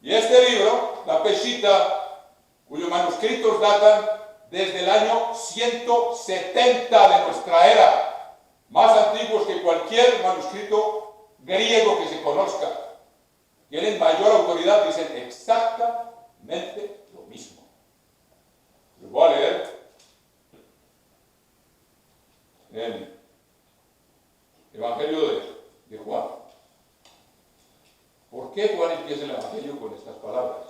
Y este libro, la Peshitta, cuyos manuscritos datan desde el año 170 de nuestra era, más antiguos que cualquier manuscrito griego que se conozca, tienen mayor autoridad, dicen exactamente lo mismo. Les voy a leer el Evangelio de Juan. ¿Por qué Juan empieza el Evangelio con estas palabras?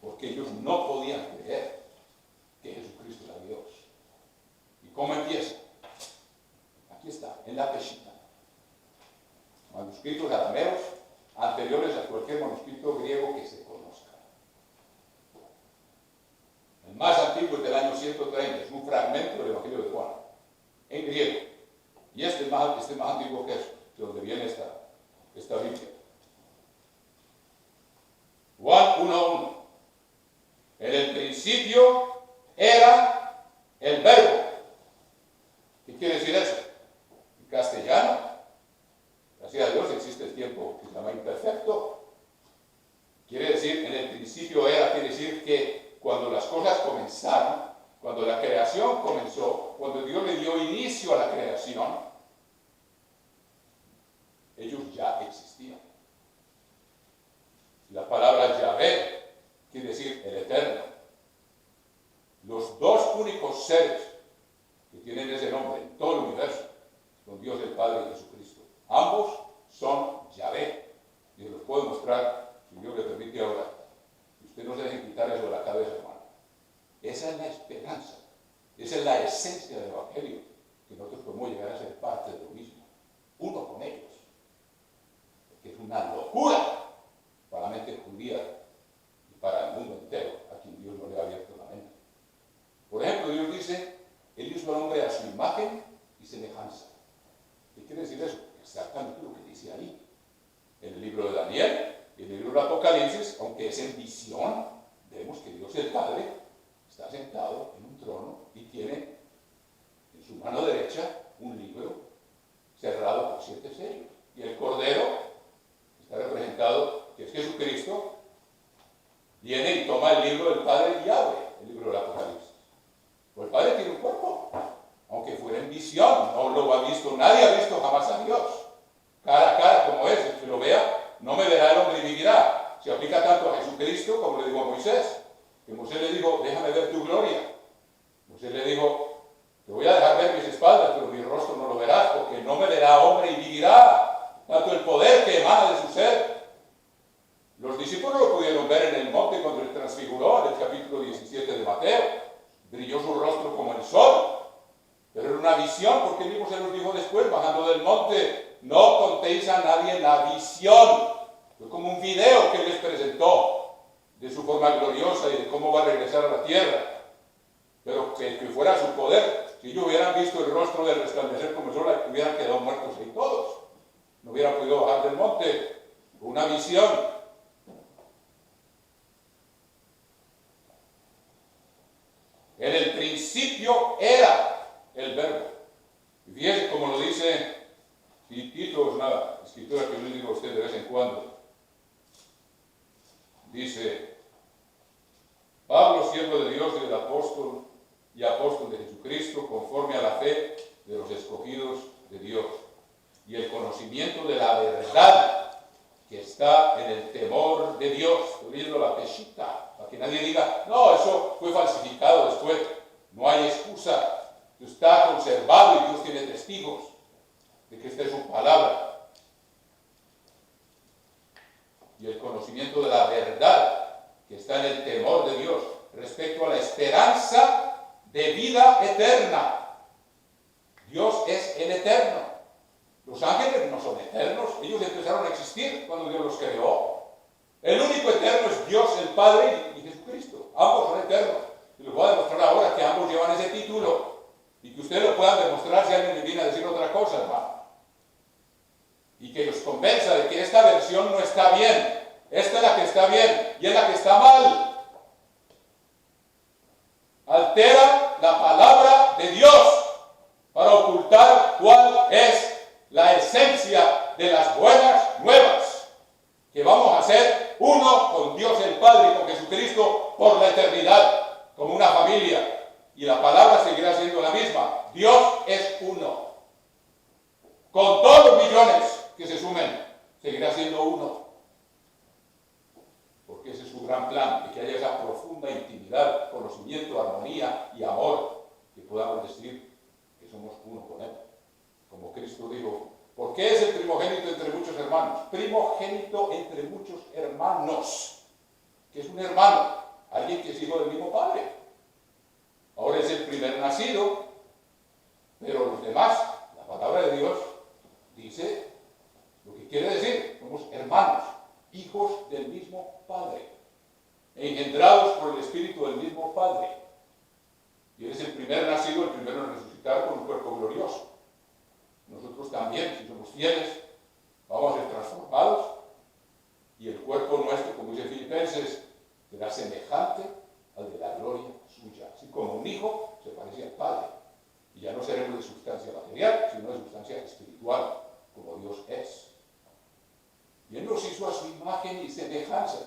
Porque ellos no podían creer que Jesucristo era Dios. ¿Y cómo empieza? Aquí está, en la Peshitta. Manuscritos arameos anteriores a cualquier manuscrito griego que se conozca. El más antiguo es del año 130, es un fragmento del Evangelio de Juan, en griego. Y este es más antiguo que eso, de donde viene esta Biblia. Juan 1:1. En el principio era el verbo. ¿Qué quiere decir eso? En castellano, gracias a Dios existe el tiempo que se llama imperfecto. Quiere decir, en el principio era, quiere decir que cuando las cosas comenzaron, cuando la creación comenzó, cuando Dios le dio inicio a la creación, ellos ya existían. La palabra Yahvé quiere decir el Eterno. Los dos únicos seres que tienen ese nombre en todo el universo son Dios el Padre y Jesucristo. Ambos son Yahvé. Y se los puedo mostrar, si Dios le permite ahora. Usted no se deje quitar eso de la cabeza, hermano. Esa es la esperanza. Esa es la esencia del Evangelio, que nosotros podemos llegar a ser parte de lo mismo. Uno con ellos. Porque es una locura para la mente judía y para el mundo entero, a quien Dios no le ha abierto la mente. Por ejemplo, Dios dice, Él hizo al hombre a su imagen y semejanza. ¿Qué quiere decir eso? Exactamente lo que dice ahí. En el libro de Daniel y en el libro del Apocalipsis, aunque es en visión, vemos que Dios el Padre está sentado en un trono y tiene en su mano derecha un libro cerrado por 7 sellos. Y el Cordero está representado, que es Jesucristo, viene y toma el libro del Padre y abre el libro del Apocalipsis. Pues el Padre tiene un cuerpo, aunque fuera en visión, no lo ha visto, nadie ha visto jamás a Dios, cara a cara como es. El que lo vea, no me verá el hombre y vivirá. Se aplica tanto a Jesucristo como le digo a Moisés, que Moisés le dijo, déjame ver tu gloria. Moisés le dijo, te voy a dejar ver mis espaldas, pero mi rostro no lo verás, porque no me verá hombre y vivirá. Tanto el poder que emana de su ser. Los discípulos lo pudieron ver en el monte cuando él transfiguró, en el capítulo 17 de Mateo. Brilló su rostro como el sol. Pero era una visión, porque él mismo se los dijo después, bajando del monte, no contéis a nadie la visión. Fue como un video que él les presentó de su forma gloriosa y de cómo va a regresar a la tierra. Pero que fuera su poder. Si ellos hubieran visto el rostro del resplandecer como el sol, hubieran quedado muertos ahí todos. No hubieran podido bajar del monte. Una visión. En el principio era el verbo. Y fíjense como lo dice Tito, es una escritura que yo le digo a usted de vez en cuando. Dice, Pablo, siervo de Dios y del apóstol y apóstol de Jesucristo, conforme a la fe de los escogidos de Dios y el conocimiento de la verdad que está en el temor de Dios. Estoy viendo la Peshitta, para que nadie diga, no, eso fue falsificado después. No hay excusa. Está conservado y Dios tiene testigos de que esta es su palabra. Y el conocimiento de la verdad que está en el temor de Dios respecto a la esperanza de vida eterna. Dios es el eterno. Los ángeles no son eternos, ellos empezaron a existir cuando Dios los creó. El único eterno es Dios, el Padre y Jesucristo. Ambos son eternos. Y les voy a demostrar ahora que ambos llevan ese título. Y que ustedes lo puedan demostrar si alguien les viene a decir otra cosa, hermano. Y que los convenza de que esta versión no está bien. Esta es la que está bien y es la que está mal. Altera la palabra de Dios para Dios es uno. Con todos los millones que se sumen, seguirá siendo uno. Porque ese es su gran plan, de que haya esa profunda intimidad, conocimiento, armonía y amor, que podamos decir que somos uno con Él. Como Cristo dijo, ¿por qué es el primogénito entre muchos hermanos? Primogénito entre muchos hermanos. ¿Qué es un hermano? Alguien que es hijo del mismo padre. Ahora es el primer nacido, pero los demás, la palabra de Dios dice lo que quiere decir, somos hermanos, hijos del mismo Padre, engendrados por el Espíritu del mismo Padre. Y eres el primer nacido, el primero en resucitar con un cuerpo glorioso. Nosotros también, si somos fieles, vamos a ser transformados y el cuerpo nuestro, como dice Filipenses, será semejante al de la gloria suya. Así como un hijo se parece al Padre. Y ya no seremos de sustancia material, sino de sustancia espiritual, como Dios es. Y Él nos hizo a su imagen y semejanza.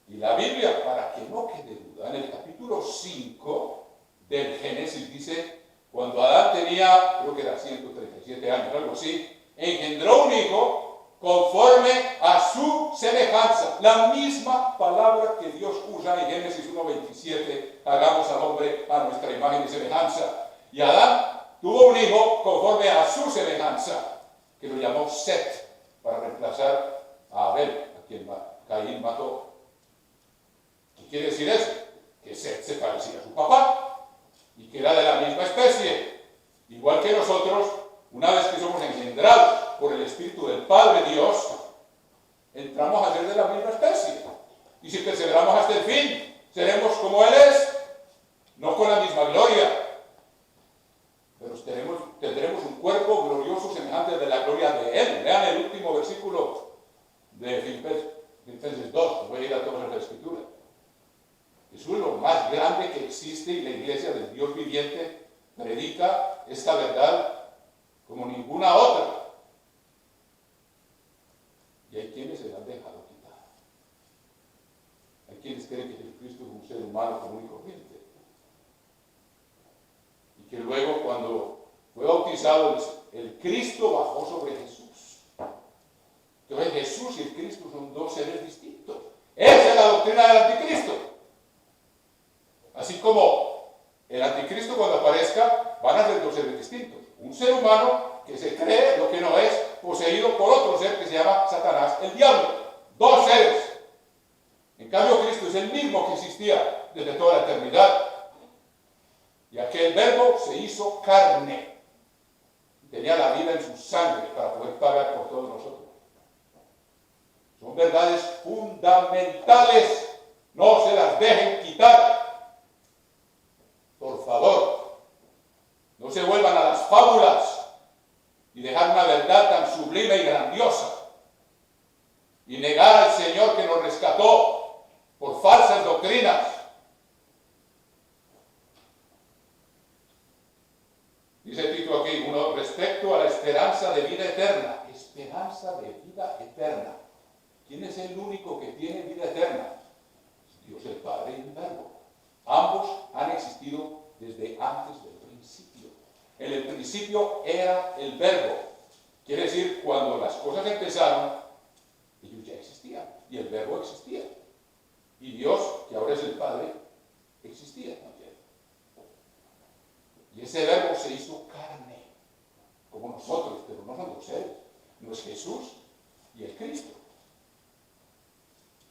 Y la Biblia, para que no quede duda, en el capítulo 5 del Génesis dice, cuando Adán tenía, creo que era 137 años, algo así, engendró un hijo conforme a su semejanza. La misma palabra que Dios usa en Génesis 1:27, hagamos al hombre a nuestra imagen y semejanza. Y Adán tuvo un hijo conforme a su semejanza, que lo llamó Set, para reemplazar a Abel, a quien Caín mató. ¿Qué quiere decir eso? Que Set se parecía a su papá y que era de la misma especie. Igual que nosotros, una vez que somos engendrados por el Espíritu del Padre Dios, entramos a ser de la misma especie. Y si perseveramos hasta el fin, seremos como Él es, no con la misma gloria, pero tendremos un cuerpo glorioso semejante de la gloria de Él. Lean el último versículo de Filipenses 2, voy a ir a todas las escrituras. Jesús es lo más grande que existe y la iglesia del Dios viviente predica esta verdad como ninguna otra. Y hay quienes se la han dejado quitar. Hay quienes creen que Jesucristo es un ser humano común y corriente. Y que luego cuando fue bautizado el Cristo bajó sobre Jesús. Entonces Jesús y el Cristo son dos seres distintos. Esa es la doctrina del anticristo. Así como el anticristo cuando aparezca van a ser dos seres distintos. Un ser humano que se cree lo que no es, poseído por otro ser que se llama Satanás, el diablo. Dos seres. En cambio Cristo es el mismo que existía desde toda la eternidad. Y aquel verbo se hizo carne. Tenía la vida en su sangre para poder pagar por todos nosotros. Son verdades fundamentales. No se las dejen quitar. Por favor, no se vuelvan a las fábulas y dejar una verdad tan sublime y grandiosa y negar al Señor que nos rescató por falsas doctrinas. Dice Tito aquí, uno, respecto a la esperanza de vida eterna. Esperanza de vida eterna. ¿Quién es el único que tiene vida eterna? Dios el Padre y el Verbo. Ambos han existido desde antes del principio. En el principio era el Verbo. Quiere decir, cuando las cosas empezaron, ellos ya existían. Y el Verbo existía. Y Dios, que ahora es el Padre, existía también. Y ese Verbo se hizo carne, como nosotros, pero no son dos seres. No es Jesús y el Cristo.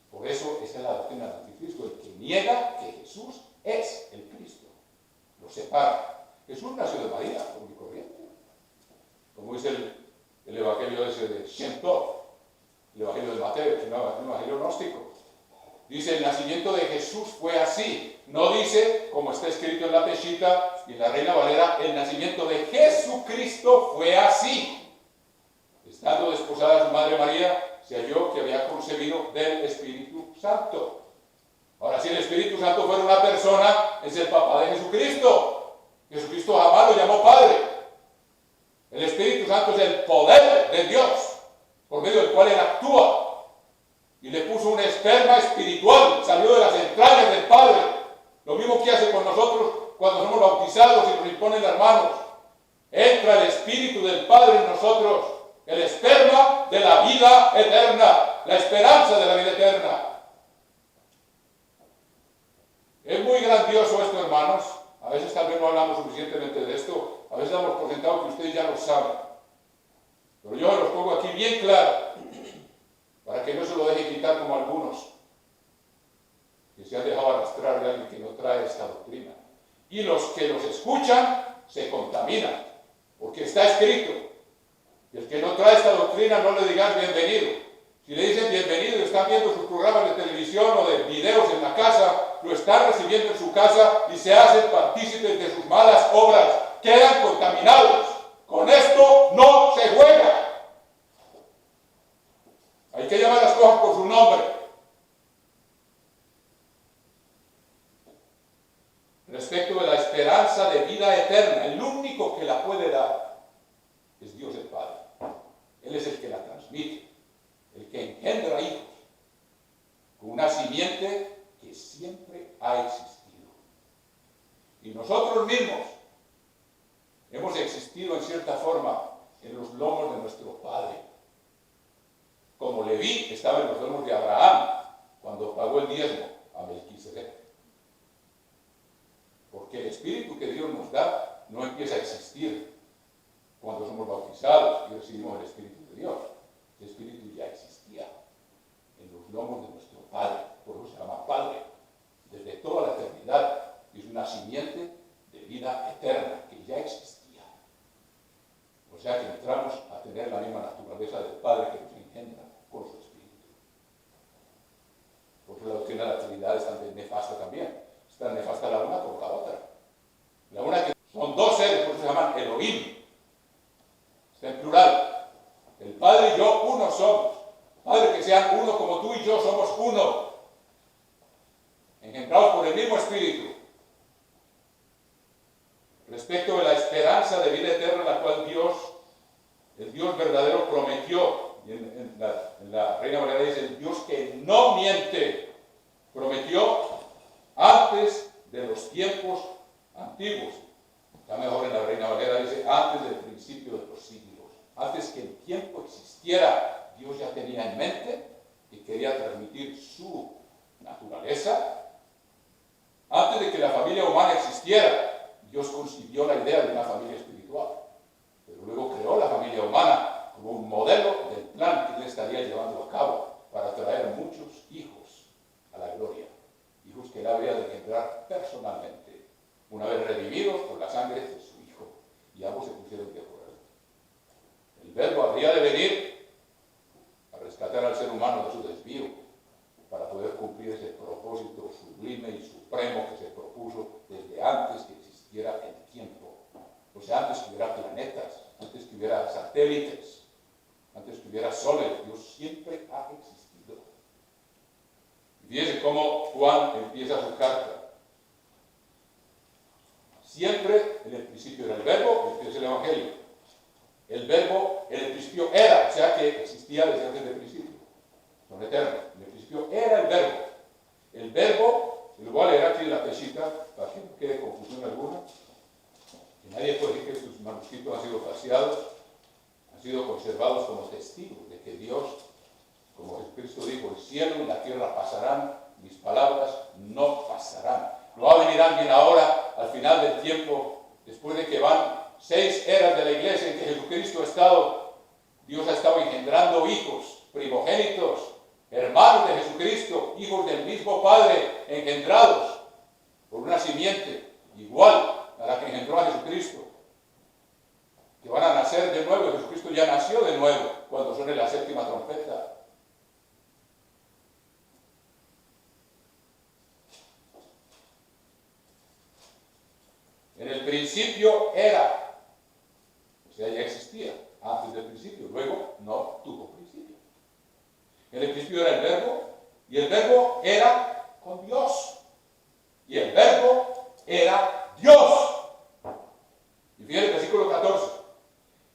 Por eso esa es la doctrina del anticristo, el que niega que Jesús es el Cristo. Lo separa. Jesús nació de María, común y corriente. Como dice el evangelio ese de Shem Tov, el evangelio de Mateo, que es un evangelio gnóstico. Dice, el nacimiento de Jesús fue así. No dice, como está escrito en la Peshitta y en la Reina Valera, el nacimiento de Jesucristo fue así. Estando desposada su madre María, se halló que había concebido del Espíritu Santo. Ahora, si el Espíritu Santo fuera una persona, es el papá de Jesucristo. Jesucristo jamás lo llamó Padre. El Espíritu Santo es el poder de Dios, por medio del cual Él actúa. Y le puso un esperma espiritual, salió de las entrañas del Padre. Lo mismo que hace con nosotros cuando somos bautizados y nos imponen las manos. Espíritu del Padre en nosotros, el esperma de la vida eterna, la esperanza de la vida eterna. Es muy grandioso esto, hermanos. A veces tal vez no hablamos suficientemente de esto. A veces damos por sentado que ustedes ya lo saben. Pero yo los pongo aquí bien claro, para que no se lo dejen quitar como algunos, que se han dejado arrastrar de alguien que no trae esta doctrina. Y los que los escuchan se contaminan, porque está escrito. Y el que no trae esta doctrina no le digan bienvenido. Si le dicen bienvenido y están viendo sus programas de televisión o de videos en la casa, lo están recibiendo en su casa y se hacen partícipes de sus malas obras. Quedan contaminados. Con esto no se juega. Hay que llamar las cosas por su nombre. Respecto de la esperanza de vida eterna, el único que la puede dar es Dios el Padre. Él es el que la transmite, el que engendra hijos, con una simiente que siempre ha existido. Y nosotros mismos hemos existido en cierta forma en los lomos de nuestro Padre. Como Leví estaba en los lomos de Abraham cuando pagó el diezmo a Melquisedec. Porque el Espíritu que Dios nos da no empieza a existir cuando somos bautizados y recibimos el Espíritu de Dios. El Espíritu ya existía en los lomos de nuestro Padre, por eso se llama Padre, desde toda la eternidad. Es una simiente de vida eterna que ya existía. O sea que entramos a tener la misma naturaleza del Padre que nos engendra con su Espíritu. Porque la doctrina de la Trinidad es tan nefasta también. Es tan nefasta la una como la otra. La una que son dos seres, por eso se llaman Elohim. Está en plural. El Padre y yo uno somos. Padre, que sean uno como tú y yo somos uno. Engendrados por el mismo Espíritu. Respecto de la esperanza de vida eterna, la cual Dios, el Dios verdadero, prometió. Y en la Reina Valera dice, el Dios que no miente, prometió antes de los tiempos antiguos. Está mejor en la Reina Valera, dice, antes del principio de los siglos. Antes que el tiempo existiera, Dios ya tenía en mente que quería transmitir su naturaleza. Antes de que la familia humana existiera, Dios concibió la idea de una familia espiritual. Pero luego creó la familia humana como un modelo del plan que Él estaría llevando a cabo para traer muchos hijos a la gloria. Hijos que Él habría de engendrar personalmente, una vez redimidos por la sangre de su Hijo. Y ambos se pusieron de acuerdo. El Verbo habría de venir a rescatar al ser humano de su desvío, para poder cumplir ese propósito sublime y supremo que se propuso desde antes que existiera el tiempo. O sea, antes que hubiera planetas, antes que hubiera satélites, antes que hubiera soles, Dios siempre ha existido. Y fíjense cómo Juan empieza su carta. Siempre en el principio era el Verbo, este es el Evangelio. El Verbo en el principio era, o sea que existía desde antes del principio. Son eternos. En el principio era el Verbo. El Verbo, se lo voy a leer aquí en la pesita para que no quede confusión alguna. Y nadie puede decir que sus manuscritos han sido falseados, han sido conservados como testigos de que Dios, como Jesucristo dijo, el cielo y la tierra pasarán, mis palabras no pasarán. No va a venir alguien ahora, al final del tiempo, después de que van 6 eras de la iglesia en que Jesucristo ha estado, Dios ha estado engendrando hijos, primogénitos, hermanos de Jesucristo, hijos del mismo Padre, engendrados por una simiente igual a la que engendró a Jesucristo, que van a nacer de nuevo. Jesucristo ya nació de nuevo cuando suene la séptima trompeta. En el principio era, o sea, ya existía antes del principio, luego no tuvo principio. En el principio era el Verbo, y el Verbo era con Dios, y el Verbo era Dios. Y fíjense el versículo 14,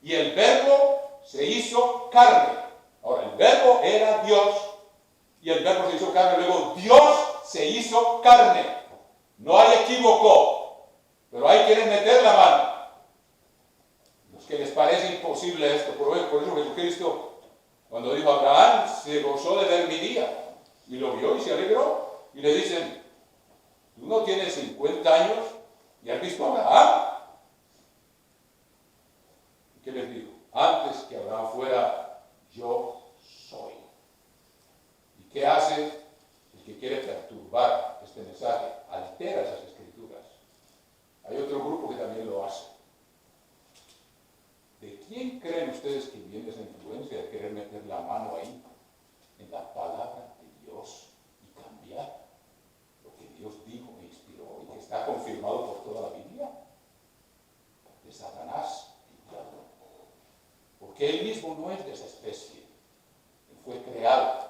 y el Verbo se hizo carne. Ahora, el Verbo era Dios, y el Verbo se hizo carne, luego Dios se hizo carne. No hay equívoco, pero ahí quieren meter la mano. Los que les parece imposible esto. Por eso Jesucristo, cuando dijo a Abraham, se gozó de ver mi día. Y lo vio y se alegró. Y le dicen, tú no tienes 50 años y has visto a Abraham. ¿Y qué les digo? Antes que Abraham fuera, yo soy. ¿Y qué hace el que quiere perturbar este mensaje? Altera esas escrituras. Hay otro grupo que también lo hace. ¿De quién creen ustedes que viene esa influencia de querer meter la mano ahí, en la palabra de Dios, y cambiar lo que Dios dijo e inspiró y que está confirmado por toda la Biblia? De Satanás, el diablo. Porque él mismo no es de esa especie. Él fue creado.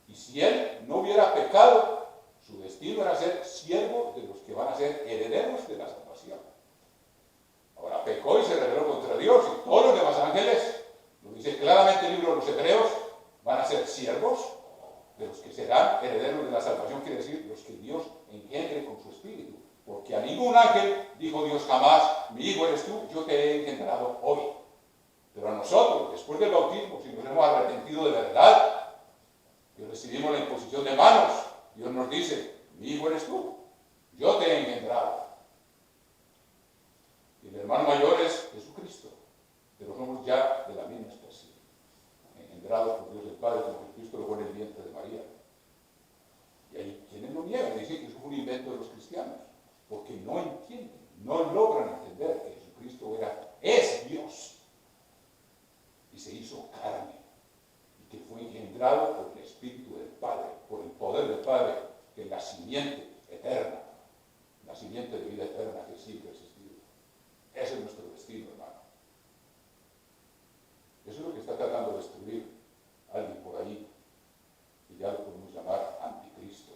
Y si él no hubiera pecado, su destino era ser siervo de los que van a ser herederos de la salvación. Ahora pecó y se rebeló contra Dios, y todos los demás ángeles, lo dice claramente el libro de los Hebreos, van a ser siervos de los que serán herederos de la salvación, quiere decir los que Dios engendre con su espíritu. Porque a ningún ángel dijo Dios jamás, mi hijo eres tú, yo te he engendrado hoy. Pero a nosotros, después del bautismo, si nos hemos arrepentido de verdad, y recibimos la imposición de manos, Dios nos dice, mi hijo eres tú, yo te he engendrado. Y el hermano mayor es Jesucristo, pero somos ya de la misma especie, engendrados por Dios el Padre, como Jesucristo lo pone en el vientre de María. Y hay quienes lo niegan, dicen que eso fue un invento de los cristianos, porque no entienden, no logran entender que Jesucristo es Dios, y se hizo carne, y que fue engendrado por el Espíritu del Padre, por el poder del Padre, que es la simiente eterna, la simiente de vida eterna que siempre ha existido. Ese es nuestro destino, hermano. Eso es lo que está tratando de destruir alguien por ahí, y ya lo podemos llamar anticristo,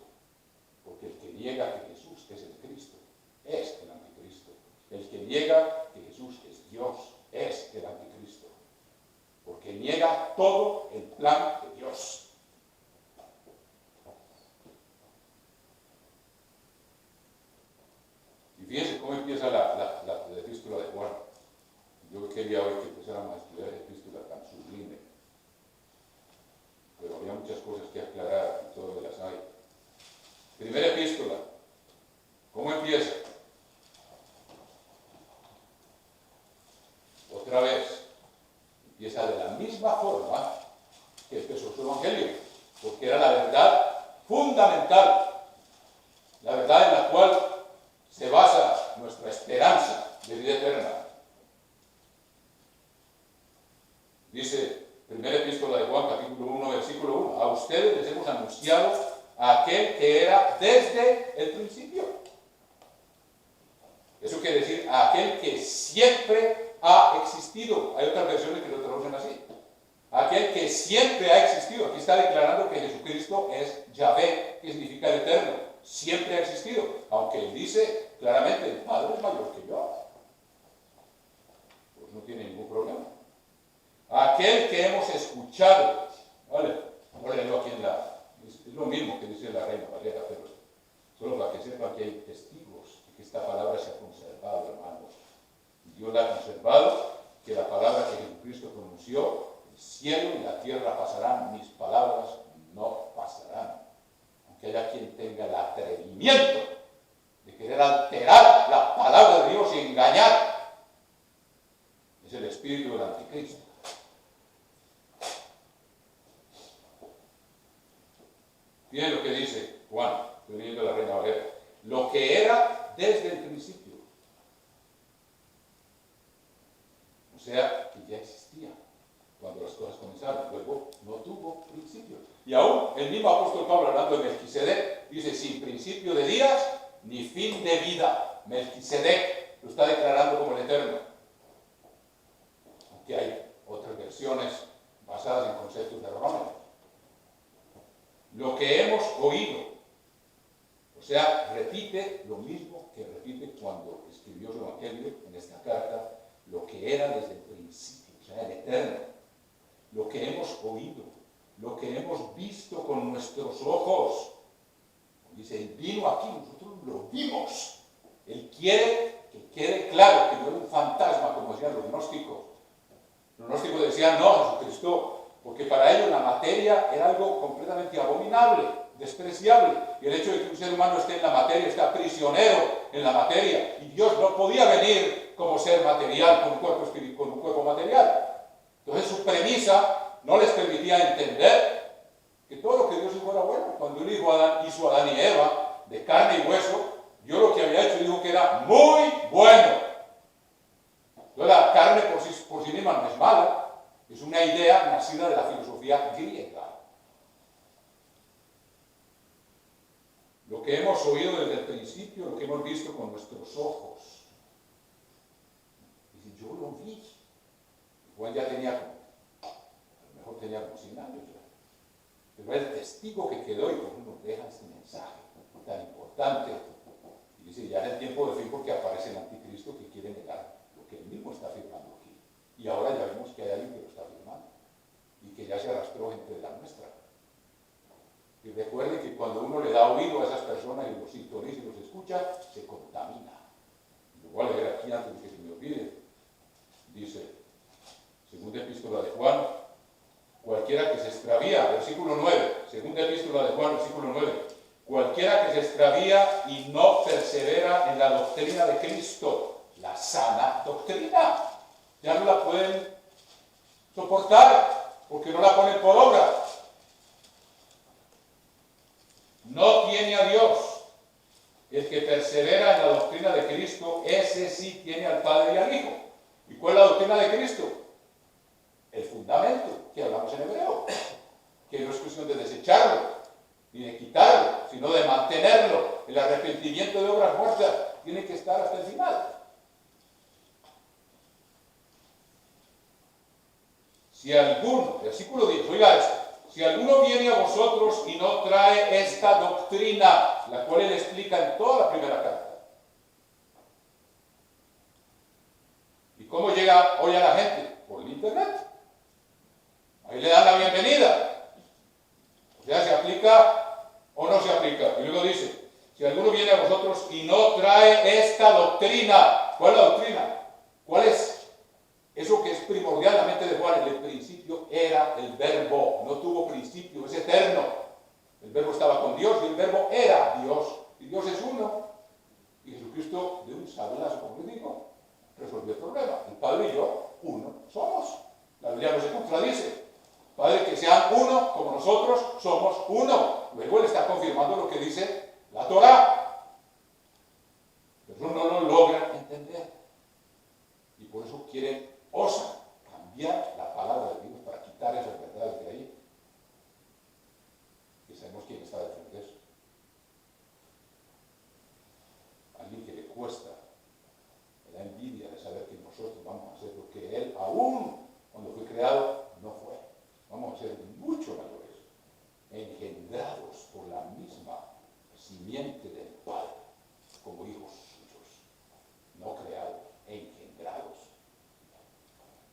porque el que niega que Jesús es el Cristo es el anticristo. El que niega que Jesús es Dios es el anticristo, porque niega todo el plan de Dios. Y fíjense cómo empieza la epístola de Juan. Yo quería hoy que empezáramos a estudiar la epístola tan sublime, pero había muchas cosas que aclarar y todo las hay. Primera epístola, ¿cómo empieza? Otra vez, empieza de la misma forma que empezó su evangelio, porque era la verdad fundamental, la verdad en la cual se basa nuestra esperanza de vida eterna. Dice, primera epístola de Juan, capítulo 1, versículo 1, a ustedes les hemos anunciado a aquel que era desde el principio. Eso quiere decir a aquel que siempre ha existido. Hay otras versiones que lo traducen así. Aquel que siempre ha existido. Aquí está declarando que Jesucristo es Yahvé, que significa el eterno. Siempre ha existido. Aunque él dice claramente, el Padre es mayor que yo. Pues no tiene ningún problema. Aquel que hemos escuchado. Vale, léelo aquí es lo mismo que dice la Reina Valera, pero solo para que sepan que hay testigos de que esta palabra se ha conservado, hermanos. Dios la ha conservado, que la palabra que Jesucristo pronunció, el cielo y la tierra pasarán, mis palabras no pasarán. Aunque haya quien tenga el atrevimiento de querer alterar la palabra de Dios y engañar, es el espíritu del anticristo. Miren lo que dice Juan, estoy leyendo la Reina Valera. Lo que era desde el principio. O sea, que ya existía cuando las cosas comenzaron. Luego no tuvo principio. Y aún el mismo apóstol Pablo, hablando de Melquisedec, dice, sin principio de días ni fin de vida. Melquisedec lo está declarando como el eterno. Aunque hay otras versiones basadas en conceptos erróneos. Lo que hemos oído, o sea, repite lo mismo que repite cuando escribió su evangelio en esta carta, lo que era desde el principio, o sea, el eterno. Lo que hemos oído, lo que hemos visto con nuestros ojos. Dice, él vino aquí, nosotros lo vimos. Él quiere que quede claro que no era un fantasma, como decían los gnósticos. Los gnósticos decían, no, Jesucristo, porque para ellos la materia era algo completamente abominable, despreciable. Y el hecho de que un ser humano esté en la materia, está prisionero en la materia. Y Dios no podía venir como ser material, con un cuerpo espiritual, con un cuerpo material. Entonces su premisa no les permitía entender que todo lo que Dios hizo era bueno. Cuando Él hizo a Adán y Eva, de carne y hueso, Dios lo que había hecho dijo que era muy bueno. Entonces la carne por sí misma no es mala, es una idea nacida de la filosofía griega. Lo que hemos oído desde el principio, lo que hemos visto con nuestros ojos. Dice, yo lo vi. Juan ya tenía, a lo mejor tenía como 100 años ya. Pero es el testigo que quedó y por eso nos deja este mensaje tan importante. Y dice, ya es el tiempo de fin porque aparece el anticristo que quiere negar lo que él mismo está afirmando aquí. Y ahora ya vemos que hay alguien que lo está afirmando y que ya se arrastró gente de la nuestra. Y recuerde que cuando uno le da oído a esas personas y los sintoniza y los escucha, se contamina. Lo voy a leer aquí antes de que se me olvide. Dice, segunda epístola de Juan, cualquiera que se extravía, versículo 9, segunda epístola de Juan, versículo 9, cualquiera que se extravía y no persevera en la doctrina de Cristo, la sana doctrina, ya no la pueden soportar, porque no la ponen por obra. No tiene a Dios. El que persevera en la doctrina de Cristo, ese sí tiene al Padre y al Hijo. ¿Y cuál es la doctrina de Cristo? El fundamento, que hablamos en hebreo, que no es cuestión de desecharlo, ni de quitarlo, sino de mantenerlo. El arrepentimiento de obras muertas tiene que estar hasta el final. Si alguno, versículo 10, oiga esto, si alguno viene a vosotros y no trae esta doctrina, la cual él explica en toda la primera carta. ¿Y cómo llega hoy a la gente? Por el internet. Ahí le dan la bienvenida. O sea, ¿se aplica o no se aplica? Y luego dice, si alguno viene a vosotros y no trae esta doctrina, ¿cuál es la doctrina? ¿Cuál es? Eso que es primordial, la mente de Juan, en el principio era el verbo, no tuvo principio, es eterno. El verbo estaba con Dios y el verbo era Dios. Y Dios es uno. Y Jesucristo, de un sablazo, como les digo, resolvió el problema. El Padre y yo, uno somos. La Biblia no se contradice. Padre, que sean uno, como nosotros somos uno. Luego él está confirmando lo que dice la Torá. Pero no lo logran entender. Y por eso osan cambiar la palabra de Dios para quitar esas verdades de ahí. Y sabemos quién está detrás de eso. Alguien que le cuesta, le da envidia de saber que nosotros vamos a hacer lo que él, aún cuando fue creado, no fue. Vamos a ser mucho mayores, engendrados por la misma simiente del Padre, como hijos suyos, no creados, engendrados.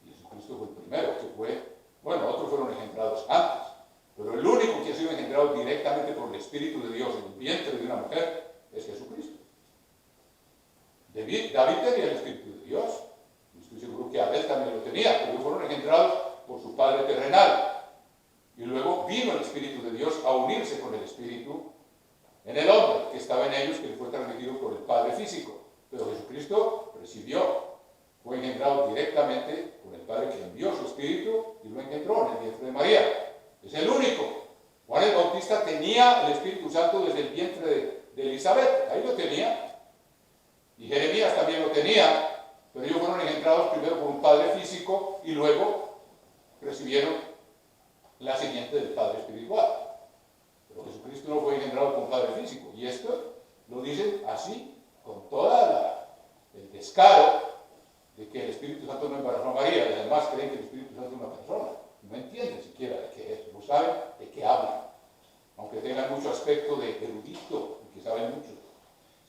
Y Jesucristo fue el primero que fue, bueno, otros fueron engendrados antes, pero el único que ha sido engendrado directamente por el Espíritu de Dios en el vientre de una mujer es Jesucristo. David tenía el Espíritu de Dios, y estoy seguro que Abel también lo tenía, pero ellos fueron engendrados por su padre terrenal. Y luego vino el Espíritu de Dios a unirse con el Espíritu en el hombre que estaba en ellos, que le fue transmitido por el Padre físico. Pero Jesucristo fue engendrado directamente con el Padre que envió su Espíritu y lo engendró en el vientre de María. Es el único. Juan el Bautista tenía el Espíritu Santo desde el vientre de Elizabeth, ahí lo tenía. Y Jeremías también lo tenía, pero ellos fueron engendrados primero por un Padre físico y luego recibieron la simiente del Padre espiritual. Pero Jesucristo no fue engendrado por un Padre físico. Y esto lo dicen así, con toda el descaro de que el Espíritu Santo no embarazó a María, y además creen que el Espíritu Santo es una persona. No entienden siquiera de qué es, no saben de qué hablan, aunque tengan mucho aspecto de erudito, que saben mucho.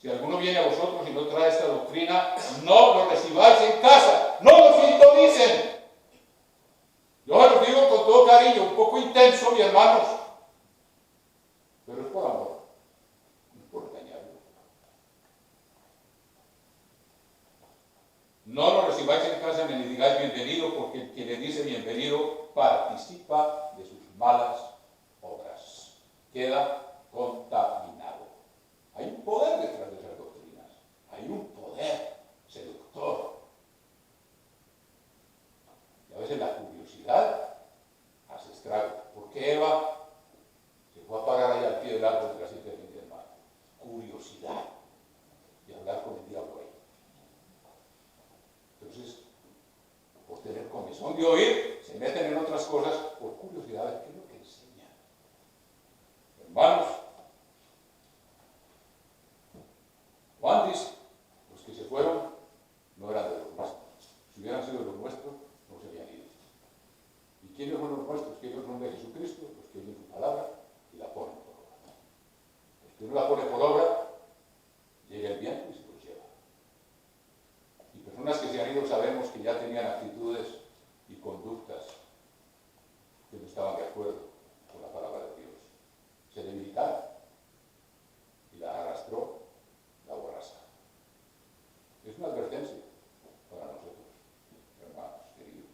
Si alguno viene a vosotros y no trae esta doctrina, no lo recibáis en casa, no lo sintonicen. Yo os lo digo con todo cariño, un poco intenso, mis hermanos, pero es por amor, no es por engañarlo. No lo ni le digáis bienvenido, porque el que le dice bienvenido participa de sus malas obras. Queda contaminado. Hay un poder detrás de esas doctrinas. Hay un poder seductor. Y a veces la curiosidad hace estrago. ¿Por qué Eva se fue a parar ahí al pie del árbol de la serpiente del mar? Curiosidad de hablar con el diablo ahí. Entonces, por tener comezón de oír, se meten en otras cosas por curiosidad de qué es lo que enseñan. Hermanos, Juan dice, los que se fueron no eran de los nuestros. Si hubieran sido de los nuestros, no se habían ido. ¿Y quiénes son los nuestros? ¿Quiénes son de Jesucristo? Los que oyen su palabra y la ponen por obra. Los que no la ponen por obra, llega el viento y se los lleva. Y personas que se han ido sabemos que ya tenían actitudes y conductas que no estaban de acuerdo con la palabra de Dios. Se debilitaron y la arrastró la borrasca. Es una advertencia para nosotros, hermanos queridos.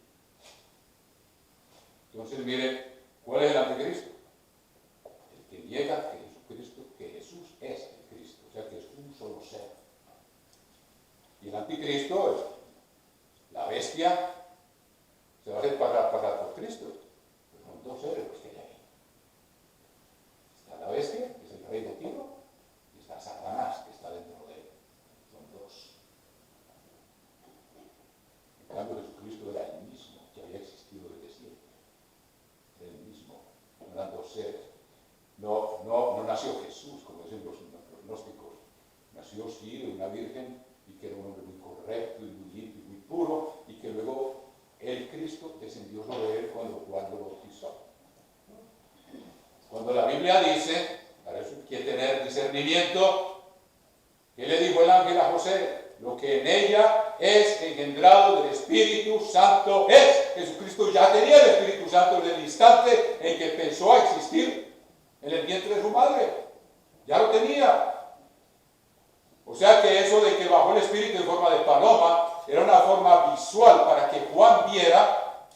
Entonces, mire, ¿cuál es el anticristo? El que niega que Jesús es el Cristo, o sea que es un solo ser. Y el anticristo es la bestia, se va a hacer pasar por Cristo. Pero son dos seres los que hay ahí. Está la bestia, que es el rey de Tiro, y está Satanás, que está dentro de él. Son dos. En cambio, Jesucristo era el mismo que había existido desde siempre. Era el mismo. No eran dos seres. No nació Jesús, como dicen los gnósticos. Nació sí de una virgen y que era un hombre muy correcto y muy limpio y muy puro, y que luego el Cristo descendió sobre él cuando Juan lo bautizó. Cuando la Biblia dice, para eso hay que tener discernimiento, ¿qué le dijo el ángel a José? Lo que en ella es engendrado del Espíritu Santo es. Jesucristo ya tenía el Espíritu Santo en el instante en que pensó a existir en el vientre de su madre. Ya lo tenía. O sea que eso de que bajó el Espíritu en forma de paloma era una forma visual para que Juan viera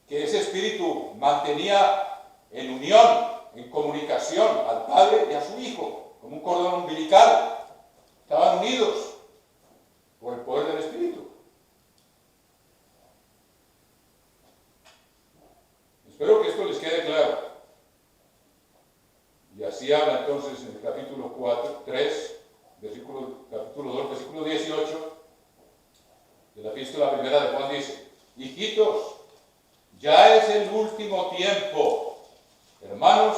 que ese Espíritu mantenía en unión, en comunicación al Padre y a su Hijo, como un cordón umbilical. Estaban unidos por el poder del Espíritu. Espero que esto les quede claro. Y así habla entonces en el capítulo 3, capítulo 2, versículo 18, de la epístola primera de Juan dice, hijitos, ya es el último tiempo. Hermanos,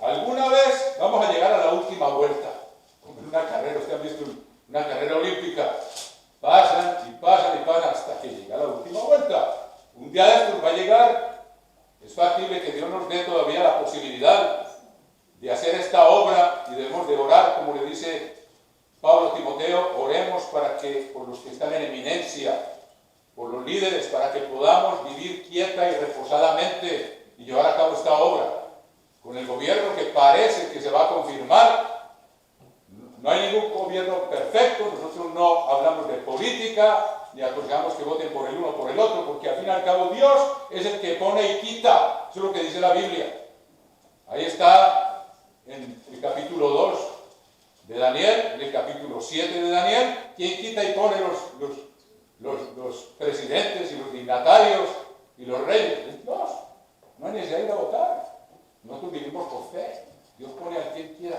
alguna vez vamos a llegar a la última vuelta. Como en una carrera, ustedes han visto una carrera olímpica. Pasan y pasan y pasan hasta que llega la última vuelta. Un día de estos va a llegar. Es factible que Dios nos dé todavía la posibilidad de hacer esta obra y debemos de orar, como le dice Pablo a Timoteo, oremos para que, por los que están en eminencia, por los líderes, para que podamos vivir quieta y reposadamente y llevar a cabo esta obra. Con el gobierno que parece que se va a confirmar, no hay ningún gobierno perfecto, nosotros no hablamos de política, ni aconsejamos que voten por el uno o por el otro, porque al fin y al cabo Dios es el que pone y quita, eso es lo que dice la Biblia. Ahí está en el capítulo 2 de Daniel, en el capítulo 7 de Daniel, quien quita y pone los presidentes y los dignatarios y los reyes. Es Dios. No hay necesidad de ir a votar. Nosotros vivimos por fe. Dios pone a quien quiera.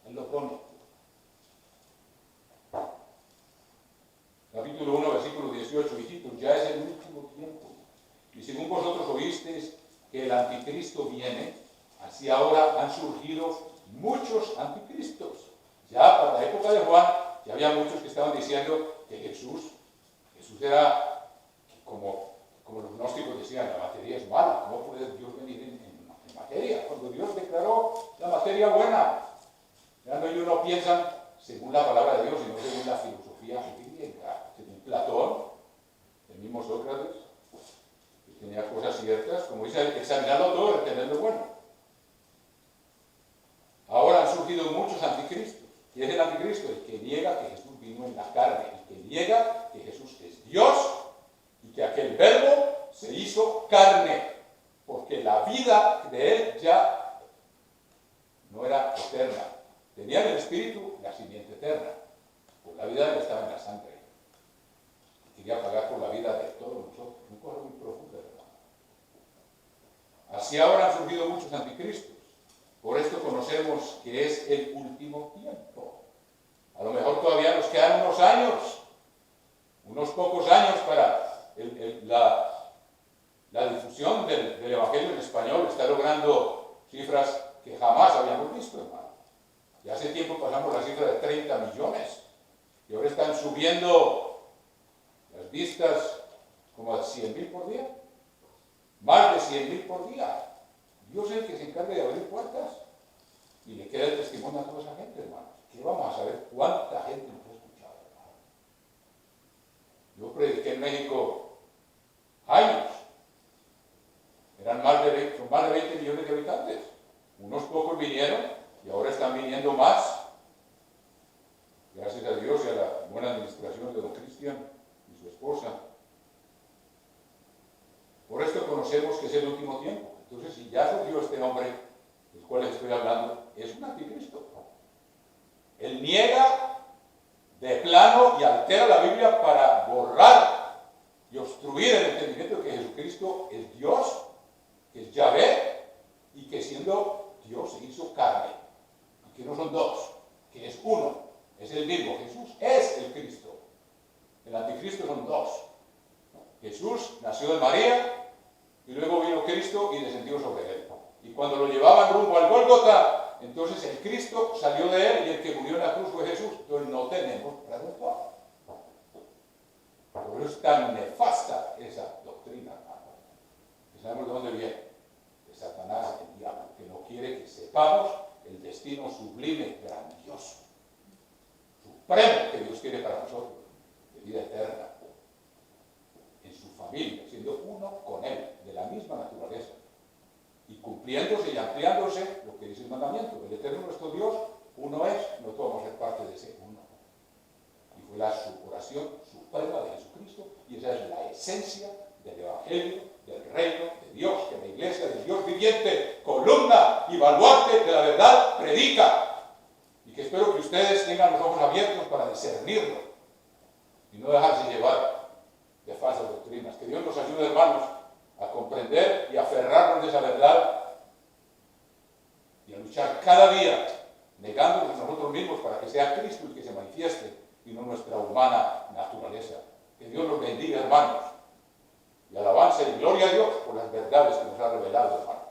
Él lo pone. Capítulo 1, versículo 18, hijitos, ya es el último tiempo. Y según vosotros oísteis que el anticristo viene, así ahora han surgido muchos anticristos. Ya para la época de Juan, ya había muchos que estaban diciendo que Jesús era como los gnósticos decían, la materia es mala. ¿Cómo puede Dios venir en materia? Cuando Dios declaró la materia buena. Ya no ellos no piensan según la palabra de Dios, sino según la filosofía griega. Según Platón, el mismo Sócrates, que tenía cosas ciertas, como dice, examinarlo todo y retener lo bueno. Ahora han surgido muchos anticristos. ¿Quién es el anticristo? El que niega que Jesús vino en la carne, el que niega La vida de él estaba en la sangre. Quería pagar por la vida de todos nosotros. Un cosa muy profunda, hermano. Así ahora han surgido muchos anticristos. Por esto conocemos que es el último tiempo. A lo mejor todavía nos quedan unos años, unos pocos años para la difusión del Evangelio en español. Está logrando cifras que jamás habíamos visto, hermano. Ya hace tiempo pasamos la cifra de 30 millones y ahora están subiendo las vistas como a 100.000 por día. Más de 100.000 por día. Dios es el que se encarga de abrir puertas y le queda el testimonio a toda esa gente, hermano. ¿Qué vamos a saber cuánta gente nos ha escuchado, hermano? Yo prediqué en México años. Son más de 20 millones de habitantes. Unos pocos vinieron y ahora están viniendo más. Gracias a Dios y a la buena administración de don Cristian y su esposa. Por esto conocemos que es el último tiempo. Entonces, si ya surgió este hombre, del cual les estoy hablando, es un anticristo. Él niega de plano y altera la Biblia para borrar y obstruir el entendimiento de que Jesucristo es Dios, que es Yahvé, y que siendo Dios se hizo carne, y que no son dos, que es uno, es el mismo. Jesús es el Cristo. El anticristo son dos. Jesús nació de María, y luego vino Cristo y descendió sobre él. Y cuando lo llevaban rumbo al Gólgota, entonces el Cristo salió de él y el que murió en la cruz fue Jesús. Entonces no tenemos redentor. Por eso es tan nefasta esa doctrina, hermano. Que sabemos de dónde viene. De Satanás, el diablo, que no quiere que sepamos el destino sublime, grandioso, supremo que Dios quiere para nosotros, de vida eterna, en su familia, siendo uno con Él, de la misma naturaleza, y cumpliéndose y ampliándose lo que dice el mandamiento. El eterno nuestro Dios, uno es, nosotros vamos a ser parte de ese uno. Y fue la oración suprema de Jesucristo, y esa es la esencia del Evangelio, del reino de Dios, que la iglesia del Dios viviente, columna y baluarte de la verdad, predica. Y que espero que ustedes tengan los ojos abiertos para discernirlo y no dejarse llevar de falsas doctrinas. Que Dios nos ayude, hermanos, a comprender y aferrarnos de esa verdad y a luchar cada día, negándonos a nosotros mismos para que sea Cristo el que se manifieste y no nuestra humana naturaleza. Que Dios los bendiga, hermanos, y alabanza y gloria a Dios por las verdades que nos ha revelado, hermanos.